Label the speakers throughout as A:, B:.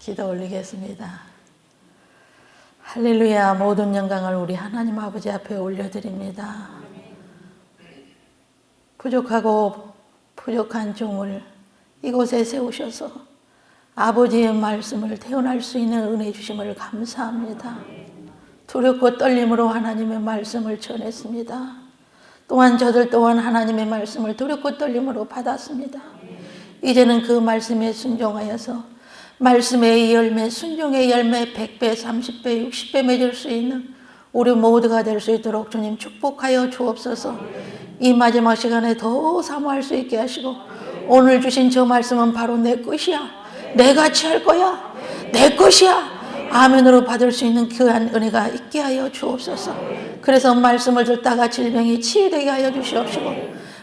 A: 기도 올리겠습니다. 할렐루야. 모든 영광을 우리 하나님 아버지 앞에 올려드립니다. 부족하고 부족한 종을 이곳에 세우셔서 아버지의 말씀을 태어날 수 있는 은혜 주심을 감사합니다. 두렵고 떨림으로 하나님의 말씀을 전했습니다. 또한 저들 또한 하나님의 말씀을 두렵고 떨림으로 받았습니다. 이제는 그 말씀에 순종하여서 말씀의 열매, 순종의 열매 100배, 30배, 60배 맺을 수 있는 우리 모두가 될 수 있도록 주님 축복하여 주옵소서. 이 마지막 시간에 더 사모할 수 있게 하시고 오늘 주신 저 말씀은 바로 내 것이야. 내가 취할 거야. 내 것이야. 아멘으로 받을 수 있는 귀한 은혜가 있게 하여 주옵소서. 그래서 말씀을 듣다가 질병이 치유되게 하여 주시옵시고,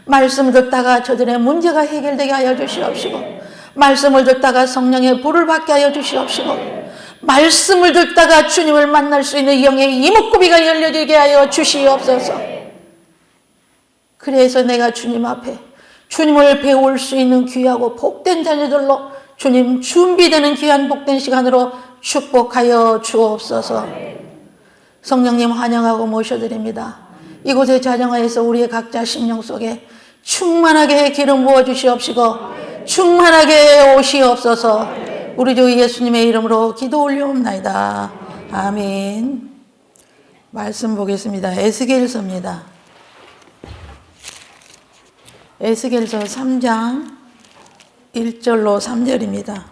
A: 말씀을 듣다가 저들의 문제가 해결되게 하여 주시옵시고, 말씀을 듣다가 성령의 불을 받게 하여 주시옵시고, 말씀을 듣다가 주님을 만날 수 있는 영의 이목구비가 열려지게 하여 주시옵소서. 그래서 내가 주님 앞에 주님을 배울 수 있는 귀하고 복된 자녀들로 주님 준비되는 귀한 복된 시간으로 축복하여 주옵소서. 성령님 환영하고 모셔드립니다. 이곳의 자정하에서 우리의 각자 심령 속에 충만하게 기름 부어 주시옵시고 충만하게 오시옵소서. 우리 주 예수님의 이름으로 기도 올려옵나이다. 아멘. 말씀 보겠습니다. 에스겔서입니다. 에스겔서 3장 1절로 3절입니다.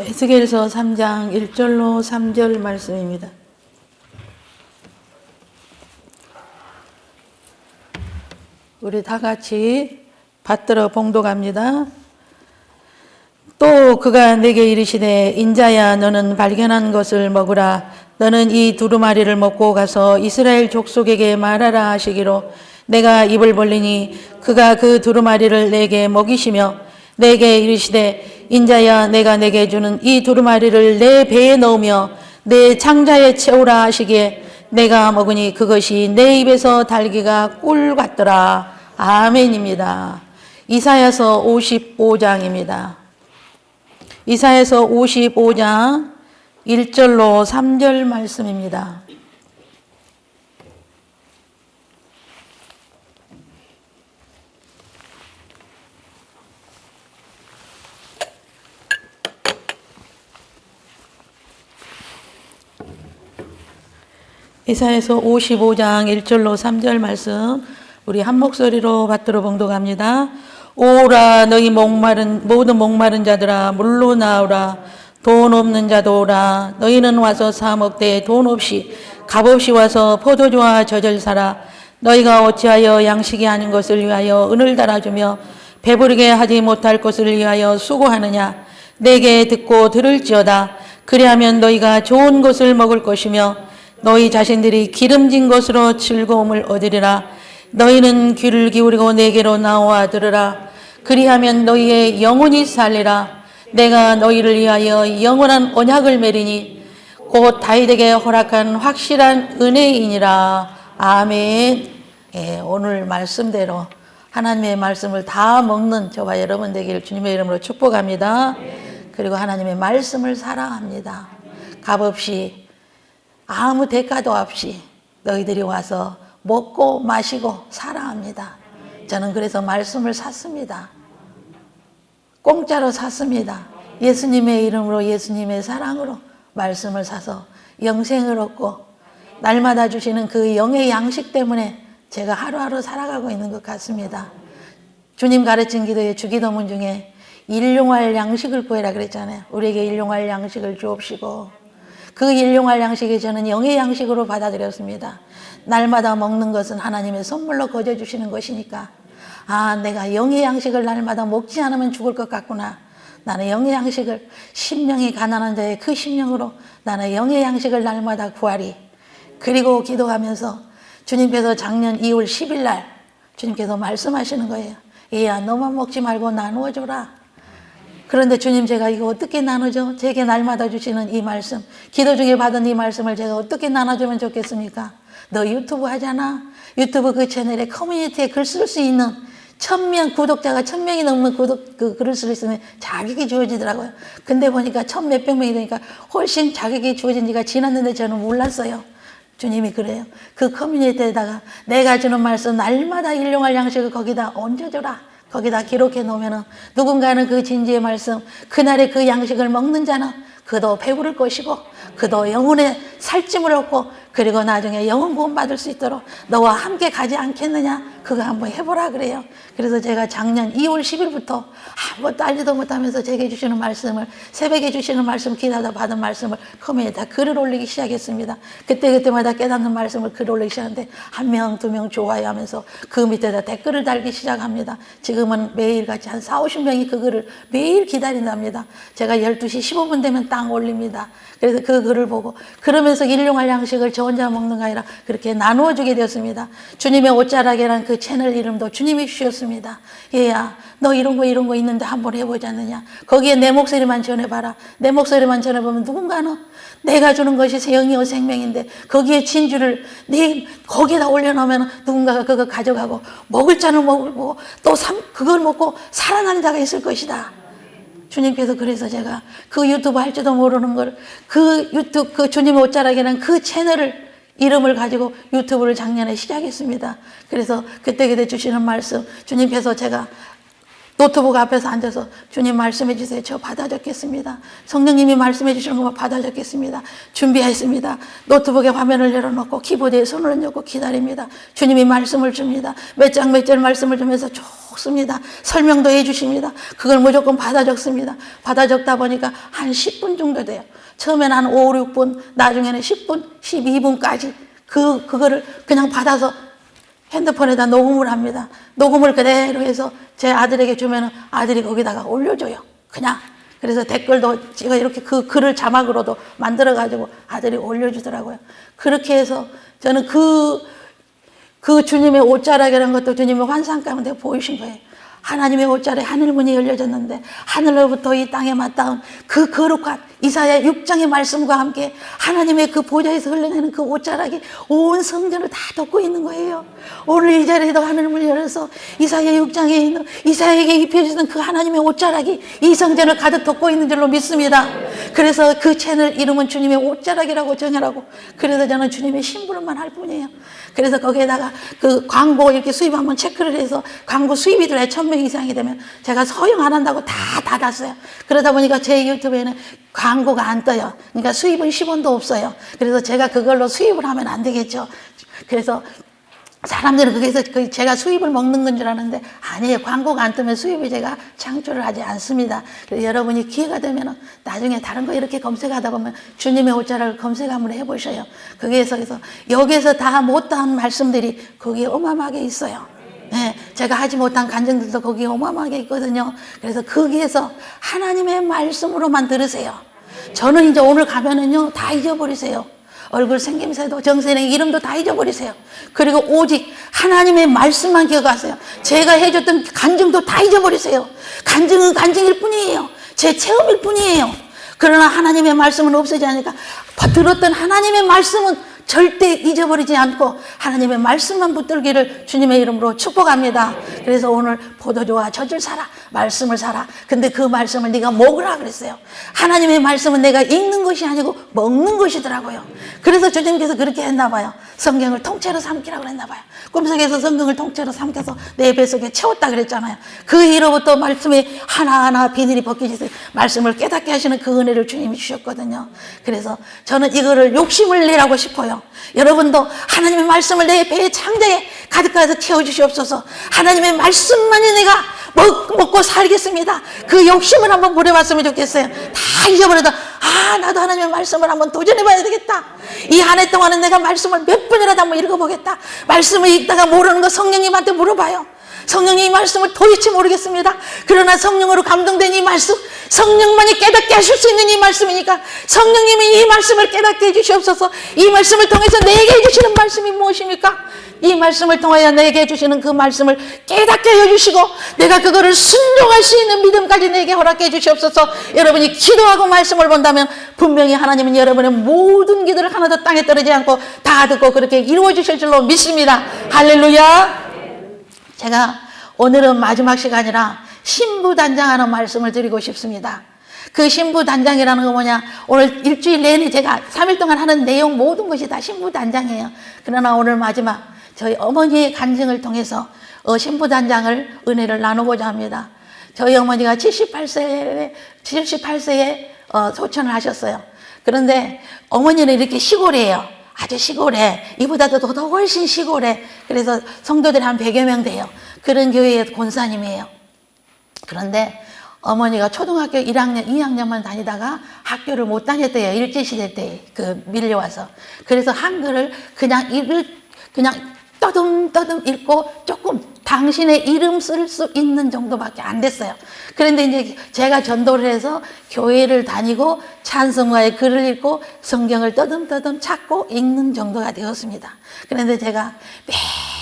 A: 에스겔서 3장 1절로 3절 말씀입니다. 우리 다 같이 받들어 봉독합니다. 또 그가 내게 이르시되 인자야 너는 발견한 것을 먹으라. 너는 이 두루마리를 먹고 가서 이스라엘 족속에게 말하라 하시기로 내가 입을 벌리니 그가 그 두루마리를 내게 먹이시며 내게 이르시되 인자야 내가 내게 주는 이 두루마리를 내 배에 넣으며 내 창자에 채우라 하시기에 내가 먹으니 그것이 내 입에서 달기가 꿀 같더라. 아멘입니다. 이사야서 55장입니다. 이사야서 55장 1절로 3절 말씀입니다. 이사야서 55장 1절로 3절 말씀 우리 한 목소리로 받들어 봉독합니다. 오라 너희 모든 목마른 자들아 물로 나오라. 돈 없는 자도 오라. 너희는 와서 사 먹되 돈 없이 값없이 와서 포도주와 젖을 사라. 너희가 어찌하여 양식이 아닌 것을 위하여 은을 달아주며 배부르게 하지 못할 것을 위하여 수고하느냐. 내게 듣고 들을지어다. 그리하면 너희가 좋은 것을 먹을 것이며 너희 자신들이 기름진 것으로 즐거움을 얻으리라. 너희는 귀를 기울이고 내게로 나와 들으라. 그리하면 너희의 영혼이 살리라. 내가 너희를 위하여 영원한 언약을 맺으니 곧 다윗에게 허락한 확실한 은혜이니라. 아멘. 예, 오늘 말씀대로 하나님의 말씀을 다 먹는 저와 여러분 되기를 주님의 이름으로 축복합니다. 그리고 하나님의 말씀을 사랑합니다. 값없이 아무 대가도 없이 너희들이 와서 먹고 마시고 사랑합니다. 저는 그래서 말씀을 샀습니다. 공짜로 샀습니다. 예수님의 이름으로 예수님의 사랑으로 말씀을 사서 영생을 얻고 날마다 주시는 그 영의 양식 때문에 제가 하루하루 살아가고 있는 것 같습니다. 주님 가르친 기도의 주기도문 중에 일용할 양식을 구해라 그랬잖아요. 우리에게 일용할 양식을 주옵시고 그 일용할 양식이 저는 영의 양식으로 받아들였습니다. 날마다 먹는 것은 하나님의 선물로 거저주시는 것이니까 아 내가 영의 양식을 날마다 먹지 않으면 죽을 것 같구나. 나는 영의 양식을 심령이 가난한 자의 그 심령으로 나는 영의 양식을 날마다 구하리. 그리고 기도하면서 주님께서 작년 2월 10일 날 주님께서 말씀하시는 거예요. 얘야 너만 먹지 말고 나누어줘라. 그런데 주님 제가 이거 어떻게 나누죠? 제게 날마다 주시는 이 말씀, 기도 중에 받은 이 말씀을 제가 어떻게 나눠주면 좋겠습니까? 너 유튜브 하잖아. 유튜브 그 채널에 커뮤니티에 글 쓸 수 있는 1000명 구독자가 1000명이 넘는 글을 쓸 수 있는 자격이 주어지더라고요. 근데 보니까 1000 몇백 명이 되니까 훨씬 자격이 주어진 지가 지났는데 저는 몰랐어요. 주님이 그래요. 그 커뮤니티에다가 내가 주는 말씀 날마다 일용할 양식을 거기다 얹어줘라. 거기다 기록해 놓으면은 누군가는 그 진지의 말씀, 그날의 그 양식을 먹는 자는 그도 배부를 것이고 그도 영혼의 살찜을 얻고 그리고 나중에 영혼 구원 받을 수 있도록 너와 함께 가지 않겠느냐? 그거 한번 해보라 그래요. 그래서 제가 작년 2월 10일부터 아무것도 알지도 못하면서 제게 주시는 말씀을, 새벽에 주시는 말씀 기다려 받은 말씀을 커뮤니티에 글을 올리기 시작했습니다. 그때마다 깨닫는 말씀을 글 올리기 시작하는데 1명, 2명 좋아요 하면서 그 밑에다 댓글을 달기 시작합니다. 지금은 매일같이 한 4, 50명이 그 글을 매일 기다린답니다. 제가 12시 15분 되면 땅 올립니다. 그래서 그 글을 보고 그러면서 일용할 양식을 저 혼자 먹는 게 아니라 그렇게 나누어 주게 되었습니다. 주님의 옷자락이라는 그 채널 이름도 주님이 주셨습니다. 얘야 너 이런 거 있는데 한번 해보지 않느냐. 거기에 내 목소리만 전해봐라. 내 목소리만 전해보면 누군가는 내가 주는 것이 영이요 생명인데 거기에 진주를 거기에다 올려놓으면 누군가가 그거 가져가고 먹을 자는 먹고 또 그걸 먹고 살아나는 자가 있을 것이다. 주님께서 그래서 제가 그 유튜브 할지도 모르는 걸 그 주님의 옷자락이라는 그 채널을 이름을 가지고 유튜브를 작년에 시작했습니다. 그래서 그때 주시는 말씀 주님께서 제가 노트북 앞에서 앉아서 주님 말씀해 주세요. 저 받아 적겠습니다. 성령님이 말씀해 주시는 것만 받아 적겠습니다. 준비했습니다. 노트북에 화면을 열어놓고 키보드에 손을 얹고 기다립니다. 주님이 말씀을 줍니다. 몇 장 몇 절 말씀을 주면서 적습니다. 설명도 해 주십니다. 그걸 무조건 받아 적습니다. 받아 적다 보니까 한 10분 정도 돼요. 처음에는 한 5, 6분, 나중에는 10분, 12분까지 그거를 그냥 받아서 핸드폰에다 녹음을 합니다. 녹음을 그대로 해서 제 아들에게 주면은 아들이 거기다가 올려줘요. 그냥. 그래서 댓글도 제가 이렇게 그 글을 자막으로도 만들어가지고 아들이 올려주더라고요. 그렇게 해서 저는 그 주님의 옷자락이라는 것도 주님의 환상 가운데 보이신 거예요. 하나님의 옷자락에 하늘문이 열려졌는데 하늘로부터 이 땅에 맞닿은 그 거룩한 이사야 6장의 말씀과 함께 하나님의 그 보좌에서 흘러내는 그 옷자락이 온 성전을 다 덮고 있는 거예요. 오늘 이 자리에도 하늘문이 열려서 이사야 6장에 있는 이사야에게 입혀주신 그 하나님의 옷자락이 이 성전을 가득 덮고 있는 줄로 믿습니다. 그래서 그 채널 이름은 주님의 옷자락이라고 정하라고. 그래서 저는 주님의 심부름만 할 뿐이에요. 그래서 거기에다가 그 광고 이렇게 수입 한번 체크를 해서 광고 수입이 들어야 1000명 이상이 되면 제가 서용 안 한다고 다 닫았어요. 그러다 보니까 제 유튜브에는 광고가 안 떠요. 그러니까 수입은 10원도 없어요. 그래서 제가 그걸로 수입을 하면 안 되겠죠. 그래서 사람들은 거기서 제가 수입을 먹는 건 줄 아는데 아니에요. 광고가 안 뜨면 수입을 제가 창출을 하지 않습니다. 그래서 여러분이 기회가 되면 나중에 다른 거 이렇게 검색하다 보면 주님의 옷자락을 검색 한번 해보셔요. 거기에서 여기에서 다 못한 말씀들이 거기에 어마어마하게 있어요. 네, 제가 하지 못한 간증들도 거기에 어마어마하게 있거든요. 그래서 거기에서 하나님의 말씀으로만 들으세요. 저는 이제 오늘 가면은요 다 잊어버리세요. 얼굴 생김새도 정선의 이름도 다 잊어버리세요. 그리고 오직 하나님의 말씀만 기억하세요. 제가 해줬던 간증도 다 잊어버리세요. 간증은 간증일 뿐이에요. 제 체험일 뿐이에요. 그러나 하나님의 말씀은 없어지지 않으니까 들었던 하나님의 말씀은 절대 잊어버리지 않고 하나님의 말씀만 붙들기를 주님의 이름으로 축복합니다. 그래서 오늘 포도주와 젖을 사라, 말씀을 사라. 근데 그 말씀을 네가 먹으라 그랬어요. 하나님의 말씀은 내가 읽는 것이 아니고 먹는 것이더라고요. 그래서 주님께서 그렇게 했나 봐요. 성경을 통째로 삼키라고 그랬나 봐요. 꿈속에서 성경을 통째로 삼켜서 내 뱃속에 채웠다 그랬잖아요. 그 이후로부터 말씀이 하나하나 비늘이 벗겨지듯 말씀을 깨닫게 하시는 그 은혜를 주님이 주셨거든요. 그래서 저는 이거를 욕심을 내라고 싶어요. 여러분도 하나님의 말씀을 내 배의 창자에 가득가득 채워주시옵소서. 하나님의 말씀만이 내가 먹고 살겠습니다. 그 욕심을 한번 부려봤으면 좋겠어요. 다 잊어버려도 나도 하나님의 말씀을 한번 도전해봐야 되겠다. 이 한 해 동안은 내가 말씀을 몇 번이라도 한번 읽어보겠다. 말씀을 읽다가 모르는 거 성령님한테 물어봐요. 성령님 이 말씀을 도대체 모르겠습니다. 그러나 성령으로 감동된 이 말씀 성령만이 깨닫게 하실 수 있는 이 말씀이니까 성령님이 이 말씀을 깨닫게 해주시옵소서. 이 말씀을 통해서 내게 해주시는 말씀이 무엇입니까? 이 말씀을 통하여 내게 해주시는 그 말씀을 깨닫게 해주시고 내가 그거를 순종할 수 있는 믿음까지 내게 허락해 해주시옵소서. 여러분이 기도하고 말씀을 본다면 분명히 하나님은 여러분의 모든 기도를 하나도 땅에 떨어지지 않고 다 듣고 그렇게 이루어 주실 줄로 믿습니다. 할렐루야. 제가 오늘은 마지막 시간이라 신부단장하는 말씀을 드리고 싶습니다. 그 신부단장이라는 거 뭐냐, 오늘 일주일 내내 제가 3일 동안 하는 내용 모든 것이 다 신부단장이에요. 그러나 오늘 마지막 저희 어머니의 간증을 통해서 신부단장을 은혜를 나누고자 합니다. 저희 어머니가 78세에 소천을 하셨어요. 그런데 어머니는 이렇게 시골이에요. 아주 시골에, 이보다도 더 훨씬 시골에, 그래서 성도들이 한 100여 명 돼요. 그런 교회의 권사님이에요. 그런데 어머니가 초등학교 1학년, 2학년만 다니다가 학교를 못 다녔대요. 일제시대 때 밀려와서. 그래서 한글을 그냥 떠듬떠듬 읽고 조금 당신의 이름 쓸 수 있는 정도밖에 안 됐어요. 그런데 이제 제가 전도를 해서 교회를 다니고 찬송가의 글을 읽고 성경을 떠듬떠듬 찾고 읽는 정도가 되었습니다. 그런데 제가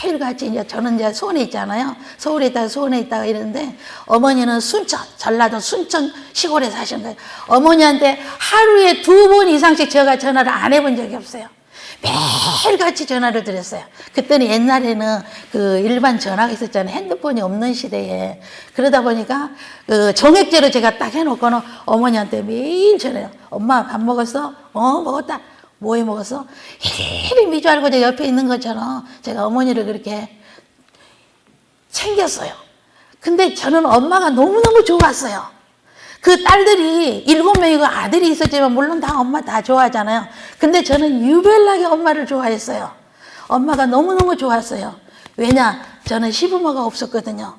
A: 매일같이 저는 이제 수원에 있잖아요. 서울에 있다가 수원에 있다가 이러는데 어머니는 순천, 전라도 순천 시골에 사시는 거예요. 어머니한테 하루에 2번 이상씩 제가 전화를 안 해본 적이 없어요. 매일같이 전화를 드렸어요. 그때는 옛날에는 그 일반 전화가 있었잖아요. 핸드폰이 없는 시대에. 그러다 보니까 그 정액제로 제가 딱 해놓고는 어머니한테 매일 전화해요. 엄마 밥 먹었어? 먹었다. 뭐 해 먹었어? 이리 미주 알고 제 옆에 있는 것처럼 제가 어머니를 그렇게 챙겼어요. 근데 저는 엄마가 너무너무 좋았어요. 그 딸들이 7명이고 아들이 있었지만 물론 다 엄마 다 좋아하잖아요. 근데 저는 유별나게 엄마를 좋아했어요. 엄마가 너무너무 좋았어요. 왜냐? 저는 시부모가 없었거든요.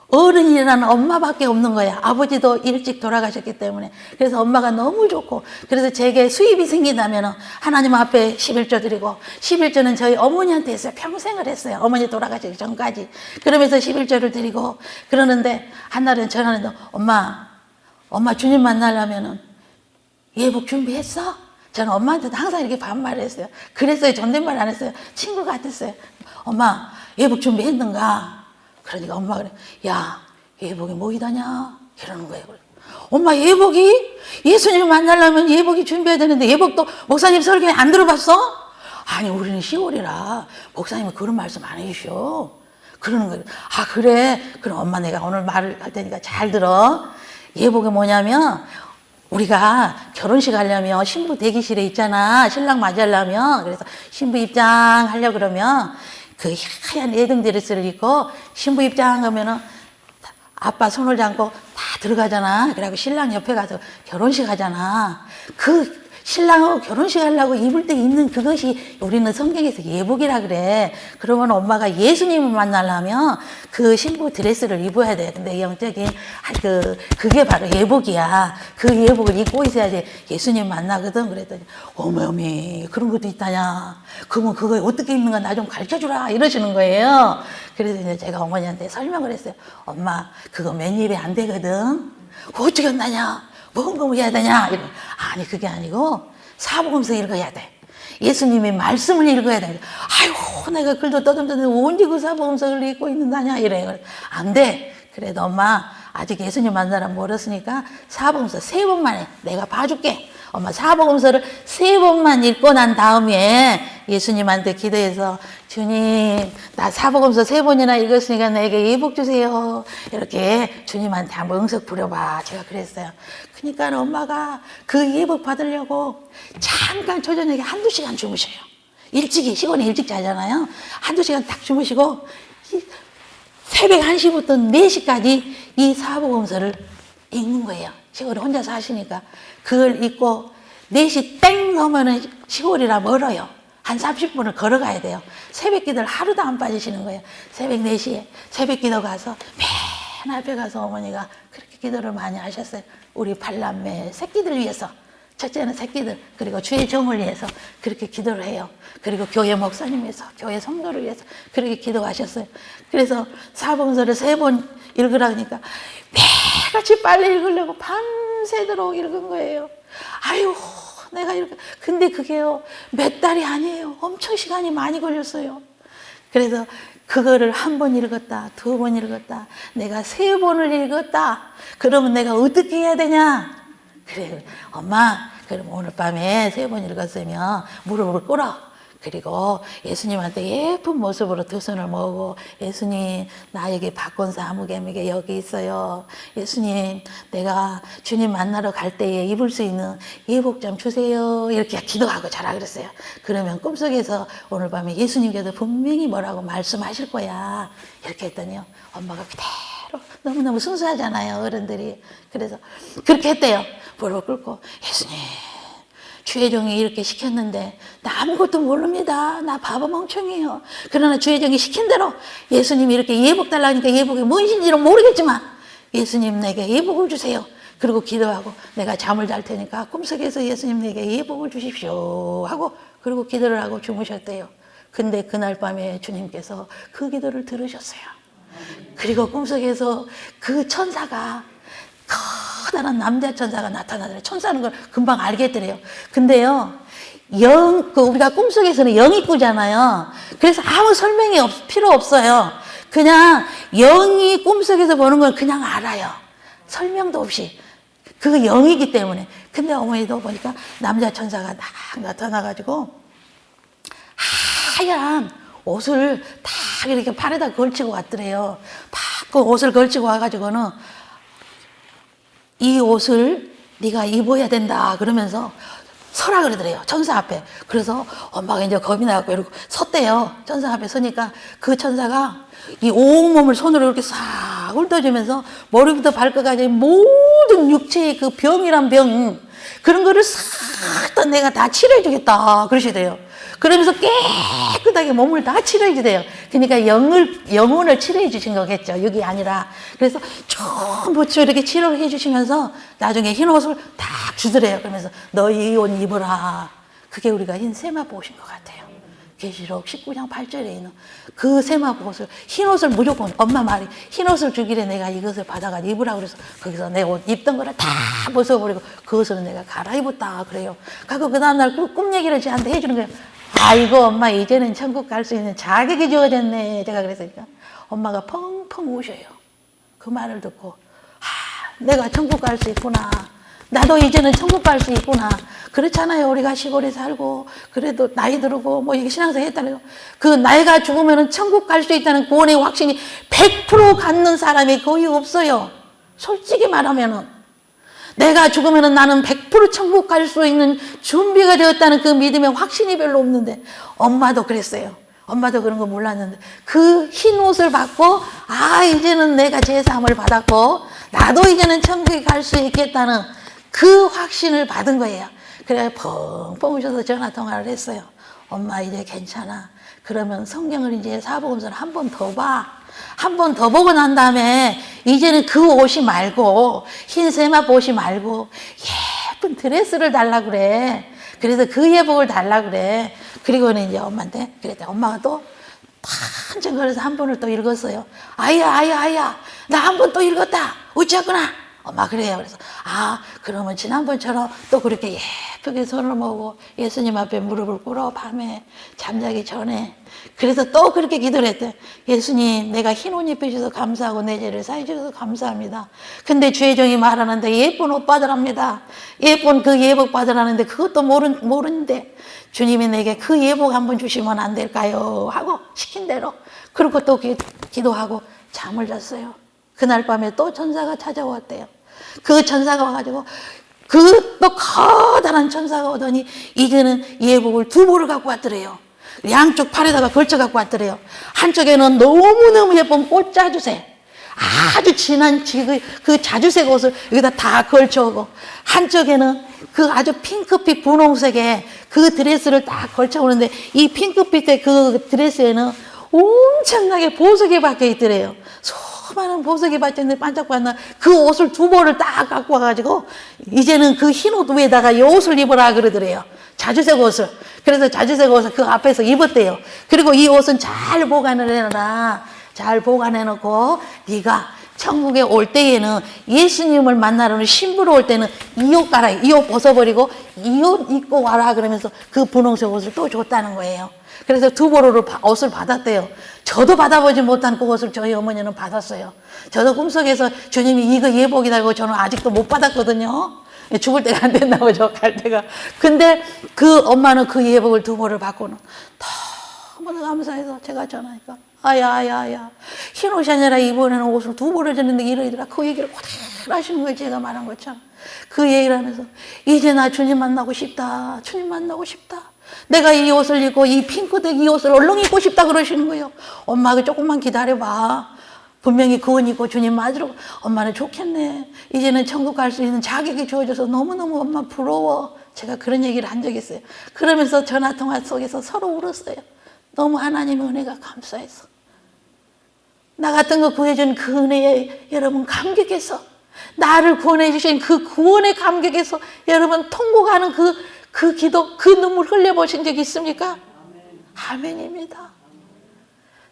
A: 어른이라는 엄마밖에 없는 거야. 아버지도 일찍 돌아가셨기 때문에. 그래서 엄마가 너무 좋고, 그래서 제게 수입이 생긴다면 하나님 앞에 11조 드리고, 11조는 저희 어머니한테 했어요. 평생을 했어요. 어머니 돌아가시기 전까지. 그러면서 11조를 드리고, 그러는데 한날은 전화는 엄마 주님 만나려면은 예복 준비했어? 저는 엄마한테도 항상 이렇게 반말을 했어요. 그랬어요. 존댓말 안 했어요. 친구 같았어요. 엄마 예복 준비했는가? 그러니까 엄마가 그래, 야 예복이 뭐이다냐? 이러는 거예요. 엄마 예복이? 예수님 만나려면 예복이 준비해야 되는데 예복도 목사님 설교에 안 들어봤어? 아니 우리는 시골이라 목사님은 그런 말씀 안 해주셔. 그러는 거예요. 아 그래? 그럼 엄마 내가 오늘 말을 할 테니까 잘 들어. 예복이 뭐냐면 우리가 결혼식 하려면 신부 대기실에 있잖아. 신랑 맞이하려면. 그래서 신부 입장하려고 그러면 그 하얀 예등 드레스를 입고 신부 입장하면은 아빠 손을 잡고 다 들어가잖아. 그래갖고 신랑 옆에 가서 결혼식 하잖아. 그 신랑하고 결혼식 하려고 입을 때 입는 그것이 우리는 성경에서 예복이라 그래. 그러면 엄마가 예수님을 만나려면 그 신부 드레스를 입어야 돼. 근데 영적인 그게 바로 예복이야. 그 예복을 입고 있어야지 예수님 만나거든. 그랬더니 어머니 그런 것도 있다냐. 그러면 그거 어떻게 입는가 나 좀 가르쳐주라 이러시는 거예요. 그래서 이제 제가 어머니한테 설명을 했어요. 엄마 그거 맨입에 안 되거든. 그거 어떻게 한다냐. 뭔 거 해야 되냐? 아니 그게 아니고 사복음서 읽어야 돼. 예수님의 말씀을 읽어야 돼. 아이고 내가 글도 떠듬떠듬 언제 그 사복음서를 읽고 있는다냐 이래. 안 돼. 그래도 엄마 아직 예수님 만나러 멀었으니까 사복음서 3번만 해. 내가 봐줄게. 엄마 사복음서를 3번만 읽고 난 다음에 예수님한테 기도해서 주님 나 사복음서 3번이나 읽었으니까 내게 예복 주세요. 이렇게 주님한테 한번 응석 부려봐. 제가 그랬어요. 그러니까 엄마가 그 예복 받으려고 잠깐 초저녁에 1-2시간 주무셔요. 일찍이 시골에 일찍 자잖아요. 1-2시간 딱 주무시고 새벽 1시부터 4시까지 이 사복음서를 읽는 거예요. 시골에 혼자서 하시니까 그걸 읽고 4시 땡 넘으면 시골이라 멀어요. 한 30분을 걸어가야 돼요. 새벽 기도를 하루도 안 빠지시는 거예요. 새벽 4시에 새벽 기도 가서 맨 앞에 가서 어머니가 그렇게 기도를 많이 하셨어요. 우리 팔남매 새끼들 위해서. 첫째는 새끼들 그리고 주의 정을 위해서 그렇게 기도를 해요. 그리고 교회 목사님 위해서 교회 성도를 위해서 그렇게 기도하셨어요. 그래서 사복음서를 3번 읽으라 그러니까 칼같이 빨리 읽으려고 밤새도록 읽은 거예요. 아유, 내가 이렇게. 근데 그게요, 몇 달이 아니에요. 엄청 시간이 많이 걸렸어요. 그래서 그거를 한 번 읽었다, 두 번 읽었다, 내가 세 번을 읽었다. 그러면 내가 어떻게 해야 되냐? 그래, 엄마, 그럼 오늘 밤에 세 번 읽었으면 무릎을 꿇어. 그리고 예수님한테 예쁜 모습으로 두 손을 모으고, 예수님, 나에게 바꾼 사무개미가 여기 있어요. 예수님, 내가 주님 만나러 갈 때에 입을 수 있는 예복 좀 주세요. 이렇게 기도하고 자라 그랬어요. 그러면 꿈속에서 오늘 밤에 예수님께서 분명히 뭐라고 말씀하실 거야. 이렇게 했더니요, 엄마가 그대로, 너무너무 순수하잖아요, 어른들이. 그래서 그렇게 했대요. 무릎을 꿇고, 예수님, 주의 종이 이렇게 시켰는데 나 아무것도 모릅니다. 나 바보 멍청이에요. 그러나 주의 종이 시킨 대로 예수님이 이렇게 예복 달라니까 예복이 무엇인지는 모르겠지만 예수님 내게 예복을 주세요. 그리고 기도하고, 내가 잠을 잘 테니까 꿈속에서 예수님 내게 예복을 주십시오 하고, 그리고 기도를 하고 주무셨대요. 근데 그날 밤에 주님께서 그 기도를 들으셨어요. 그리고 꿈속에서 그 천사가, 커다란 남자 천사가 나타나더래요. 천사는 걸 금방 알겠더래요. 근데요, 우리가 꿈속에서는 영이 꾸잖아요. 그래서 아무 설명이 필요 없어요. 그냥 영이 꿈속에서 보는 걸 그냥 알아요. 설명도 없이. 그거 영이기 때문에. 근데 어머니도 보니까 남자 천사가 딱 나타나가지고 하얀 옷을 딱 이렇게 팔에다 걸치고 왔더래요. 그 옷을 걸치고 와가지고는 이 옷을 네가 입어야 된다 그러면서 서라 그러더래요. 천사 앞에. 그래서 엄마가 이제 겁이 나갖고 이러고 섰대요. 천사 앞에 서니까 그 천사가 이 온몸을 손으로 이렇게 싹 훑어주면서 머리부터 발끝까지 모든 육체의 그 병이란 병, 그런 거를 싹 다 내가 다 치료해주겠다 그러시대요. 그러면서 깨끗하게 몸을 다 치료해주대요. 그러니까 영혼을 치료해 주신 거겠죠. 육이 아니라. 그래서 전부 이렇게 치료를 해 주시면서 나중에 흰 옷을 딱 주더래요. 그러면서 너 이 옷 입어라. 그게 우리가 흰 세마포 옷인 것 같아요. 계시록 19장 8절에 있는 그 세마포 옷을, 흰 옷을 무조건, 엄마 말이 흰 옷을 주길래 내가 이것을 받아가지고 입으라 그래서 거기서 내 옷 입던 거를 다 벗어버리고 그 옷을 내가 갈아입었다 그래요. 가고 그 다음날 그 꿈 얘기를 저한테 해주는 거예요. 아이고 엄마, 이제는 천국 갈 수 있는 자격이 주어졌네. 제가 그랬으니까 엄마가 펑펑 우셔요. 그 말을 듣고, 내가 천국 갈 수 있구나. 나도 이제는 천국 갈 수 있구나. 그렇잖아요. 우리가 시골에 살고 그래도 나이 들고 뭐 이게 신앙생활 했다는 그 나이가 죽으면 천국 갈 수 있다는 구원의 확신이 100% 갖는 사람이 거의 없어요. 솔직히 말하면은 내가 죽으면 나는 100% 천국 갈 수 있는 준비가 되었다는 그 믿음의 확신이 별로 없는데, 엄마도 그랬어요. 엄마도 그런 거 몰랐는데 그 흰 옷을 받고, 이제는 내가 제사함을 받았고 나도 이제는 천국에 갈 수 있겠다는 그 확신을 받은 거예요. 그래 펑펑 우셔서 전화통화를 했어요. 엄마 이제 괜찮아. 그러면 성경을 이제 사복음서를 한 번 더 봐. 한 번 더 보고 난 다음에 이제는 그 옷이 말고, 흰 세마포 옷이 말고 예쁜 드레스를 달라 그래. 그래서 그 예복을 달라 그래. 그리고는 이제 엄마한테 그랬더니 엄마가 또 한정거려서 한 번을 또 읽었어요. 아야 나 한 번 또 읽었다. 어찌했구나. 엄마 그래요. 그래서 그러면 지난번처럼 또 그렇게 예쁘게 손을 모으고 예수님 앞에 무릎을 꿇어 밤에 잠자기 전에. 그래서 또 그렇게 기도를 했대. 예수님, 내가 흰 옷 입혀주셔서 감사하고 내 죄를 사해 주셔서 감사합니다. 근데 주의 종이 말하는데 예쁜 옷 받으랍니다. 예쁜 그 예복 받으라는데 그것도 모르는데 주님이 내게 그 예복 한번 주시면 안 될까요? 하고 시킨 대로. 그리고 또 기도하고 잠을 잤어요. 그날 밤에 또 천사가 찾아왔대요. 그 천사가 와가지고 그 또 커다란 천사가 오더니 이제는 예복을 두 벌을 갖고 왔더래요. 양쪽 팔에다가 걸쳐 갖고 왔더래요. 한쪽에는 너무너무 예쁜 꽃 자주색, 아주 진한 그 자주색 옷을 여기다 다 걸쳐오고, 한쪽에는 그 아주 핑크빛 분홍색의 그 드레스를 딱 걸쳐오는데 이 핑크빛의 그 드레스에는 엄청나게 보석이 박혀 있더래요. 수많은 보석이 받쳤는데 반짝반짝 그 옷을 두 벌을 딱 갖고 와가지고 이제는 그 흰 옷 위에다가 이 옷을 입어라 그러더래요. 자주색 옷을. 그래서 자주색 옷을 그 앞에서 입었대요. 그리고 이 옷은 잘 보관을 해놔라. 잘 보관해놓고 네가 천국에 올 때에는 예수님을 만나러 신부로 올 때는 이 옷 갈아, 이 옷 벗어버리고 이 옷 입고 와라 그러면서 그 분홍색 옷을 또 줬다는 거예요. 그래서 두 보로로 옷을 받았대요. 저도 받아보지 못한 그 옷을 저희 어머니는 받았어요. 저도 꿈속에서 주님이 이거 예복이다 고 저는 아직도 못 받았거든요. 죽을 때가 안 됐나 보죠, 갈 때가. 근데 그 엄마는 그 예복을 두 보를 받고는 너무 감사해서 제가 전화하니까 아야 흰 옷이 아니라 이번에는 옷을 두 벌을 줬는데 이러더라. 그 얘기를 그대로 하시는 거예요. 제가 말한 것처럼 그 얘기를 하면서 이제 나 주님 만나고 싶다. 주님 만나고 싶다. 내가 이 옷을 입고 이 핑크색 이 옷을 얼른 입고 싶다 그러시는 거예요. 엄마 조금만 기다려봐. 분명히 그 옷 입고 주님 맞으러. 엄마는 좋겠네. 이제는 천국 갈 수 있는 자격이 주어져서 너무너무 엄마 부러워. 제가 그런 얘기를 한 적이 있어요. 그러면서 전화통화 속에서 서로 울었어요. 너무 하나님의 은혜가 감사해서. 나 같은 거 구해준 그 은혜에 여러분 감격해서, 나를 구원해 주신 그 구원의 감격에서 여러분 통곡하는 그 기도, 그 눈물 흘려보신 적 있습니까? 아멘입니다.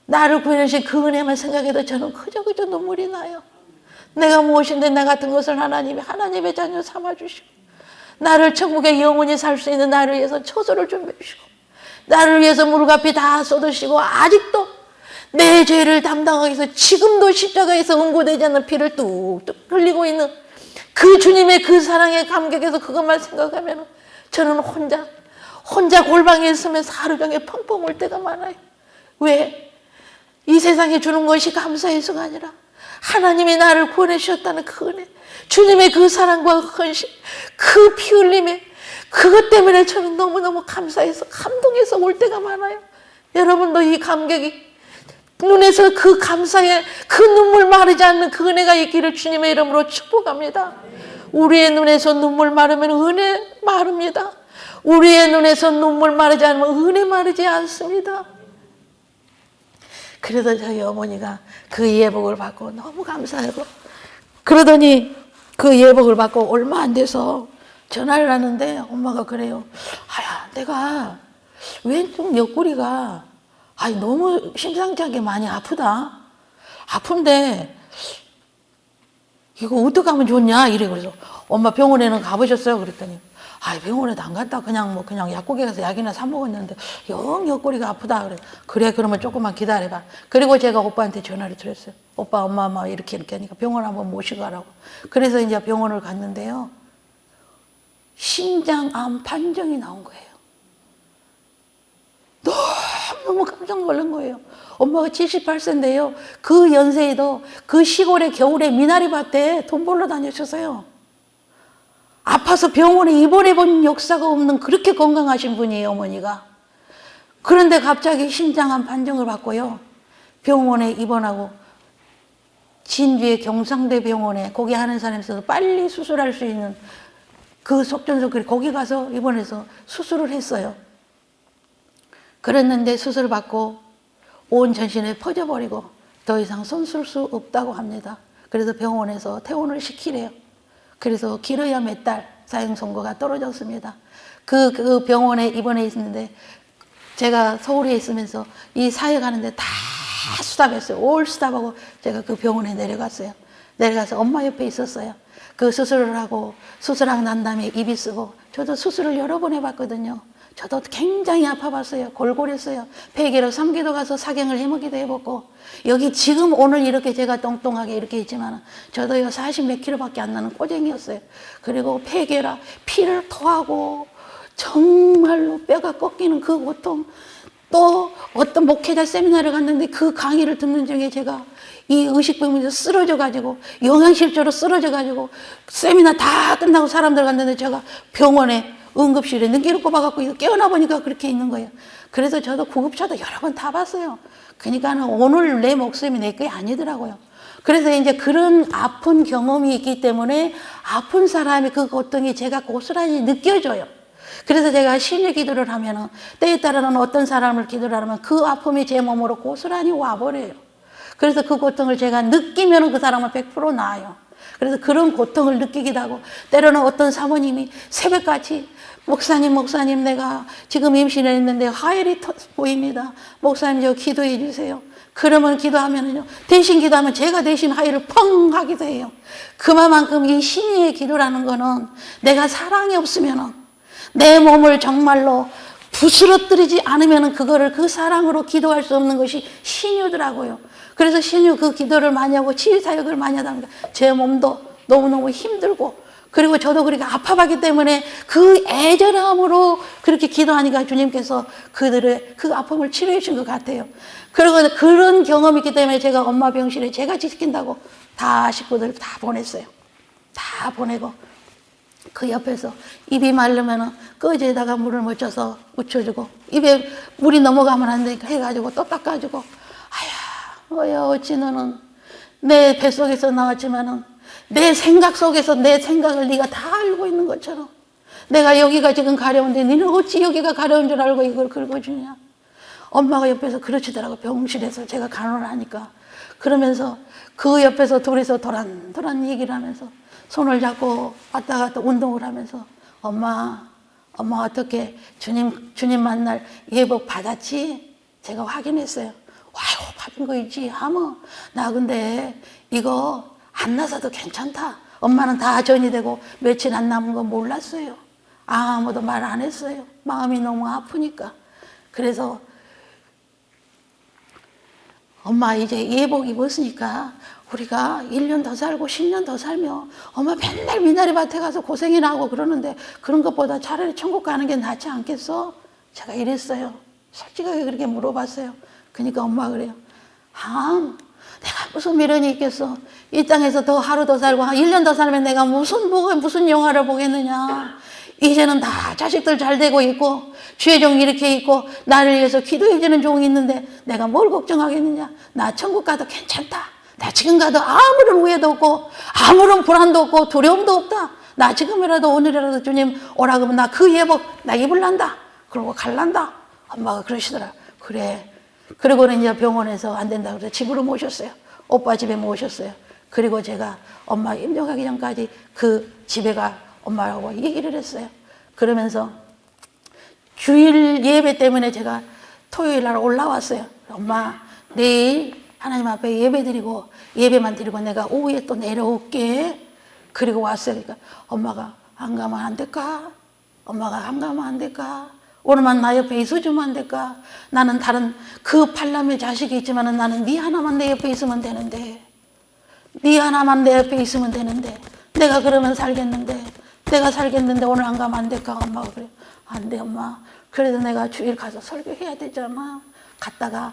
A: 나를 구원해 주신 그 은혜만 생각해도 저는 그저 눈물이 나요. 내가 무엇인데 나 같은 것을 하나님의 자녀 삼아주시고, 나를 천국에 영원히 살 수 있는 나를 위해서 처소를 준비해 주시고, 나를 위해서 물값이 다 쏟으시고, 아직도 내 죄를 담당하기 위해서 지금도 십자가에서 응고되지 않는 피를 뚝뚝 흘리고 있는 그 주님의 그 사랑의 감격에서 그것만 생각하면 저는 혼자 골방에 있으면서 하루 종일 펑펑 울 때가 많아요. 왜? 이 세상에 주는 것이 감사해서가 아니라 하나님이 나를 구원해 주셨다는 그 은혜, 주님의 그 사랑과 헌신, 그 피 흘림에 그것 때문에 저는 너무너무 감사해서 감동해서 올 때가 많아요. 여러분도 이 감격이 눈에서 그 감사의 그 눈물 마르지 않는 그 은혜가 있기를 주님의 이름으로 축복합니다. 우리의 눈에서 눈물 마르면 은혜 마릅니다. 우리의 눈에서 눈물 마르지 않으면 은혜 마르지 않습니다. 그래서 저희 어머니가 그 예복을 받고 너무 감사하고, 그러더니 그 예복을 받고 얼마 안 돼서 전화를 하는데 엄마가 그래요. 아야, 내가 왼쪽 옆구리가 너무 심상치 않게 많이 아프다. 아픈데 이거 어떻게 하면 좋냐? 이래. 그래서 엄마 병원에는 가보셨어요? 그랬더니 병원에도 안 갔다 그냥 약국에 가서 약이나 사 먹었는데 영 옆구리가 아프다. 그래 그러면 조금만 기다려봐. 그리고 제가 오빠한테 전화를 드렸어요. 오빠 엄마 이렇게 하니까 병원 한번 모시고 가라고. 그래서 이제 병원을 갔는데요, 신장암 판정이 나온 거예요. 너무 깜짝 놀란 거예요. 엄마가 78세인데요. 그 연세에도 그 시골의 겨울에 미나리밭에 돈 벌러 다니셨어요. 아파서 병원에 입원해 본 역사가 없는 그렇게 건강하신 분이에요, 어머니가. 그런데 갑자기 신장암 판정을 받고요, 병원에 입원하고 진주의 경상대 병원에 거기 하는 사람이 있어서 빨리 수술할 수 있는 그 속전속결 거기 가서 입원해서 수술을 했어요. 그랬는데 수술 받고 온 전신에 퍼져버리고 더 이상 손 쓸 수 없다고 합니다. 그래서 병원에서 퇴원을 시키래요. 그래서 길어야 몇 달 사형 선고가 떨어졌습니다. 그 병원에 입원해 있는데 제가 서울에 있으면서 이 사회 가는데 다 수답했어요. 올 수답하고 제가 그 병원에 내려갔어요. 내려가서 엄마 옆에 있었어요. 그 수술을 하고 수술하고 난 다음에 입이 쓰고, 저도 수술을 여러 번 해봤거든요. 저도 굉장히 아파봤어요. 골골했어요. 폐계로 3기도 가서 사경을 해먹기도 해봤고, 여기 지금 오늘 이렇게 제가 똥똥하게 이렇게 있지만 저도요 40몇 킬로밖에 안 나는 꼬쟁이였어요. 그리고 폐계라 피를 토하고 정말로 뼈가 꺾이는 그 고통, 또 어떤 목회자 세미나를 갔는데 그 강의를 듣는 중에 제가 이 의식병에서 쓰러져가지고 영양실조로 쓰러져가지고 세미나 다 끝나고 사람들 갔는데 제가 병원에 응급실에 능기를 꼽아갖고 깨어나 보니까 그렇게 있는 거예요. 그래서 저도 구급차도 여러 번 타봤어요. 그러니까 오늘 내 목숨이 내 게 아니더라고요. 그래서 이제 그런 아픈 경험이 있기 때문에 아픈 사람이 그 고통이 제가 고스란히 느껴져요. 그래서 제가 심리 기도를 하면은 때에 따라는 어떤 사람을 기도를 하면 그 아픔이 제 몸으로 고스란히 와버려요. 그래서 그 고통을 제가 느끼면 그 사람은 100% 나아요.
B: 그래서 그런 고통을 느끼기도 하고, 때로는 어떤 사모님이 새벽같이 목사님 내가 지금 임신을 했는데 하혈이 보입니다. 목사님 저 기도해 주세요. 그러면 기도하면요, 대신 기도하면 제가 대신 하혈을 펑 하기도 해요. 그만큼 이 신유의 기도라는 거는 내가 사랑이 없으면은 내 몸을 정말로 부스러뜨리지 않으면 그거를 그 사랑으로 기도할 수 없는 것이 신유더라고요. 그래서 신유 그 기도를 많이 하고 치유사역을 많이 하다 보니까 제 몸도 너무너무 힘들고, 그리고 저도 그렇게 아파봤기 때문에 그 애절함으로 그렇게 기도하니까 주님께서 그들의 그 아픔을 치료해 주신 것 같아요. 그리고 그런 경험이 있기 때문에 제가 엄마 병실에 제가 지킨다고 다 식구들 다 보냈어요. 다 보내고, 그 옆에서 입이 마르면 꺼지에다가 물을 묻혀주고, 입에 물이 넘어가면 안 되니까 해가지고 또 닦아주고, 아야, 어찌 너는 내 뱃속에서 나왔지만은 내 생각 속에서 내 생각을 네가 다 알고 있는 것처럼 내가 여기가 지금 가려운데 너는 어찌 여기가 가려운 줄 알고 이걸 긁어주냐. 엄마가 옆에서 그러시더라고. 병실에서 제가 간호를 하니까. 그러면서 그 옆에서 둘이서 도란도란 얘기를 하면서 손을 잡고 왔다 갔다 운동을 하면서 엄마 어떻게 주님 만날 예복 받았지? 제가 확인했어요. 아유, 받은 거 있지. 하면 나 근데 이거 안 나서도 괜찮다. 엄마는 다 전이 되고 며칠 안 남은 거 몰랐어요. 아무도 말 안 했어요. 마음이 너무 아프니까. 그래서 엄마 이제 예복 입었으니까 우리가 1년 더 살고 10년 더 살면 엄마 맨날 미나리밭에 가서 고생이나 하고 그러는데 그런 것보다 차라리 천국 가는 게 낫지 않겠어? 제가 이랬어요. 솔직하게 그렇게 물어봤어요. 그러니까 엄마가 그래요. 내가 무슨 미련이 있겠어. 이 땅에서 더 하루 더 살고 한 1년 더 살면 내가 무슨 영화를 보겠느냐. 이제는 다 자식들 잘 되고 있고 주의 종이 이렇게 있고 나를 위해서 기도해 주는 종이 있는데 내가 뭘 걱정하겠느냐. 나 천국 가도 괜찮다. 나 지금 가도 아무런 후회도 없고 아무런 불안도 없고 두려움도 없다. 나 지금이라도 오늘이라도 주님 오라 그러면 나 그 예복 나 입을란다. 그러고 갈란다. 엄마가 그러시더라. 그래. 그리고는 이제 병원에서 안 된다 그래서 집으로 모셨어요. 오빠 집에 모셨어요. 그리고 제가 엄마 임종하기 전까지 그 집에 가 엄마하고 얘기를 했어요. 그러면서 주일 예배 때문에 제가 토요일 날 올라왔어요. 엄마 내일 하나님 앞에 예배 드리고 예배만 드리고 내가 오후에 또 내려올게. 그리고 왔어요. 그러니까 엄마가 안 가면 안 될까? 엄마가 안 가면 안 될까? 오늘만 나 옆에 있어주면 안 될까? 나는 다른 그 팔남의 자식이 있지만 나는 네 하나만 내 옆에 있으면 되는데, 네 하나만 내 옆에 있으면 되는데 내가 그러면 살겠는데, 내가 살겠는데 오늘 안 가면 안 될까? 엄마가 그래. 안 돼 엄마. 그래도 내가 주일 가서 설교해야 되잖아. 갔다가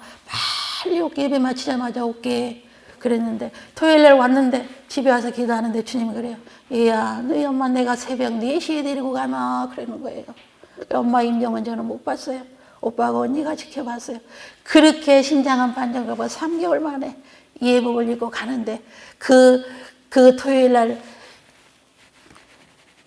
B: 빨리 올게. 예배 마치자마자 올게. 그랬는데 토요일 날 왔는데 집에 와서 기도하는데 주님이 그래요. 얘야 너희 엄마 내가 새벽 4시에 데리고 가마. 그러는 거예요. 엄마 임종은 저는 못 봤어요. 오빠하고 언니가 지켜봤어요. 그렇게 신장한 반정거고 3개월 만에 예복을 입고 가는데 그 토요일 날